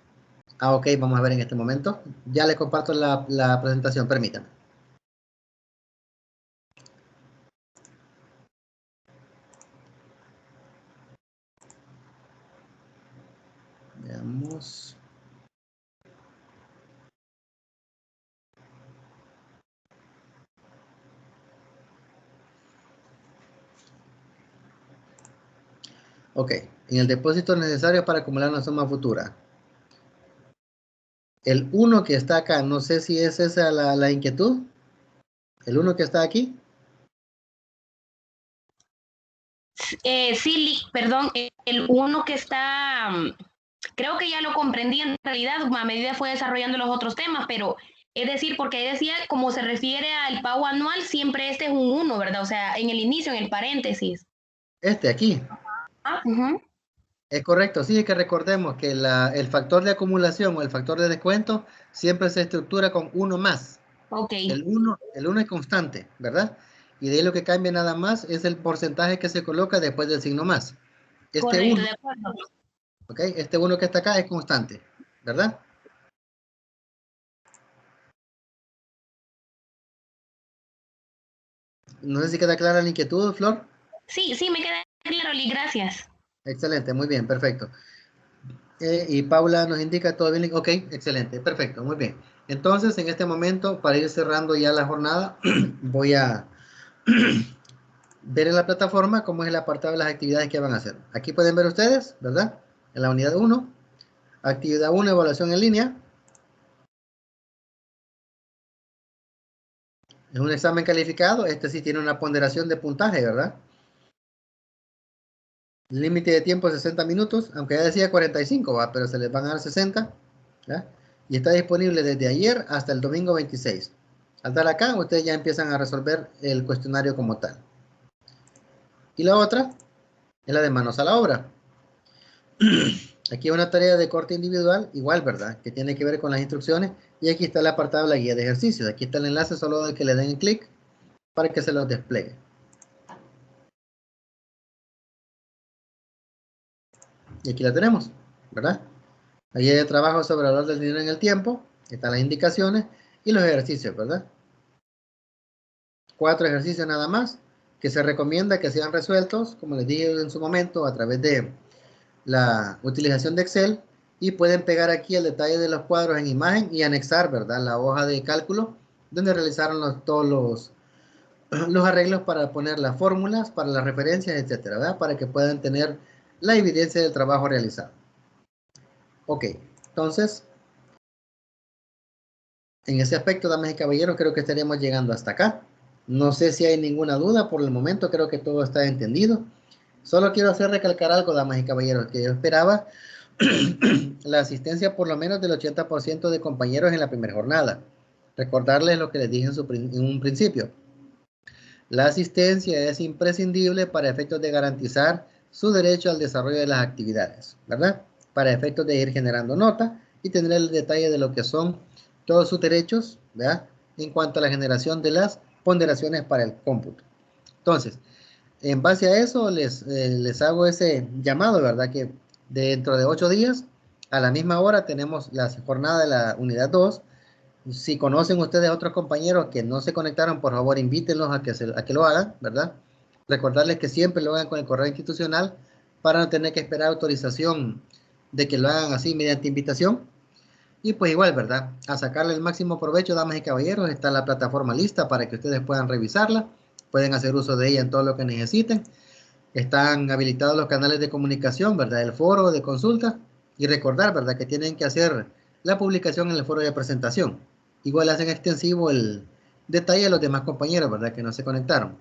Ah, ok, vamos a ver en este momento. Ya le comparto la presentación, permítanme. Veamos. Ok, en el depósito necesario para acumular una suma futura. El 1 que está acá, no sé si es esa la inquietud. El 1 que está aquí. Sí, perdón, el 1 que está, creo que ya lo comprendí en realidad, a medida fue desarrollando los otros temas, pero es decir, porque ahí decía, como se refiere al pago anual, siempre este es un 1, ¿verdad? O sea, en el inicio, en el paréntesis. Este aquí. Es correcto, sí, es que recordemos que el factor de acumulación o el factor de descuento siempre se estructura con 1 más. Ok. El 1 es constante, ¿verdad? Y de ahí lo que cambia nada más es el porcentaje que se coloca después del signo más. Este correcto, 1, de acuerdo. ¿ok? Este 1 que está acá es constante, ¿verdad? No sé si queda clara la inquietud, Flor. Sí, sí, me queda claro, Lee, gracias. Excelente, muy bien, perfecto. Y Paula nos indica todo bien. Ok, excelente, perfecto, muy bien. Entonces, en este momento, para ir cerrando ya la jornada, voy a ver en la plataforma cómo es el apartado de las actividades que van a hacer. Aquí pueden ver ustedes, ¿verdad? En la unidad 1, actividad 1, evaluación en línea. Es un examen calificado. Este sí tiene una ponderación de puntaje, ¿verdad? Límite de tiempo 60 minutos, aunque ya decía 45, ¿va? Pero se les van a dar 60, ¿ya? Y está disponible desde ayer hasta el domingo 26. Al dar acá, ustedes ya empiezan a resolver el cuestionario como tal. Y la otra es la de manos a la obra. Aquí una tarea de corte individual, igual, ¿verdad? Que tiene que ver con las instrucciones. Y aquí está el apartado de la guía de ejercicios. Aquí está el enlace, solo de que le den clic para que se los despliegue. Y aquí la tenemos, ¿verdad? Ahí hay trabajo sobre el valor del dinero en el tiempo. Están las indicaciones y los ejercicios, ¿verdad? 4 ejercicios nada más que se recomienda que sean resueltos, como les dije en su momento, a través de la utilización de Excel, y pueden pegar aquí el detalle de los cuadros en imagen y anexar, ¿verdad? La hoja de cálculo donde realizaron todos los arreglos para poner las fórmulas, para las referencias, etcétera, ¿verdad? Para que puedan tener la evidencia del trabajo realizado. Ok, entonces, en ese aspecto, damas y caballeros, creo que estaríamos llegando hasta acá. No sé si hay ninguna duda por el momento, creo que todo está entendido. Solo quiero hacer recalcar algo, damas y caballeros, que yo esperaba la asistencia por lo menos del 80% de compañeros en la primera jornada. Recordarles lo que les dije en un principio. La asistencia es imprescindible para efectos de garantizar su derecho al desarrollo de las actividades, ¿verdad? Para efectos de ir generando nota y tener el detalle de lo que son todos sus derechos, ¿verdad? En cuanto a la generación de las ponderaciones para el cómputo. Entonces, en base a eso les hago ese llamado, ¿verdad? Que dentro de 8 días, a la misma hora, tenemos la jornada de la unidad 2. Si conocen ustedes a otros compañeros que no se conectaron, por favor invítenlos a que lo hagan, ¿verdad? Recordarles que siempre lo hagan con el correo institucional para no tener que esperar autorización de que lo hagan así mediante invitación. Y pues igual, ¿verdad? A sacarle el máximo provecho, damas y caballeros, está la plataforma lista para que ustedes puedan revisarla, pueden hacer uso de ella en todo lo que necesiten. Están habilitados los canales de comunicación, ¿verdad? El foro de consulta y recordar, ¿verdad? Que tienen que hacer la publicación en el foro de presentación. Igual hacen extensivo el detalle a los demás compañeros, ¿verdad? Que no se conectaron.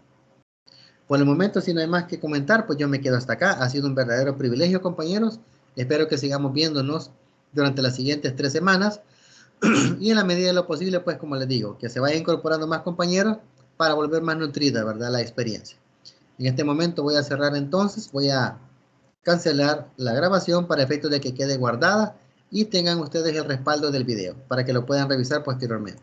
Por el momento, si no hay más que comentar, pues yo me quedo hasta acá. Ha sido un verdadero privilegio, compañeros. Espero que sigamos viéndonos durante las siguientes 3 semanas. Y en la medida de lo posible, pues como les digo, que se vaya incorporando más compañeros para volver más nutrida, ¿verdad? La experiencia. En este momento voy a cerrar entonces, voy a cancelar la grabación para efectos de que quede guardada y tengan ustedes el respaldo del video para que lo puedan revisar posteriormente.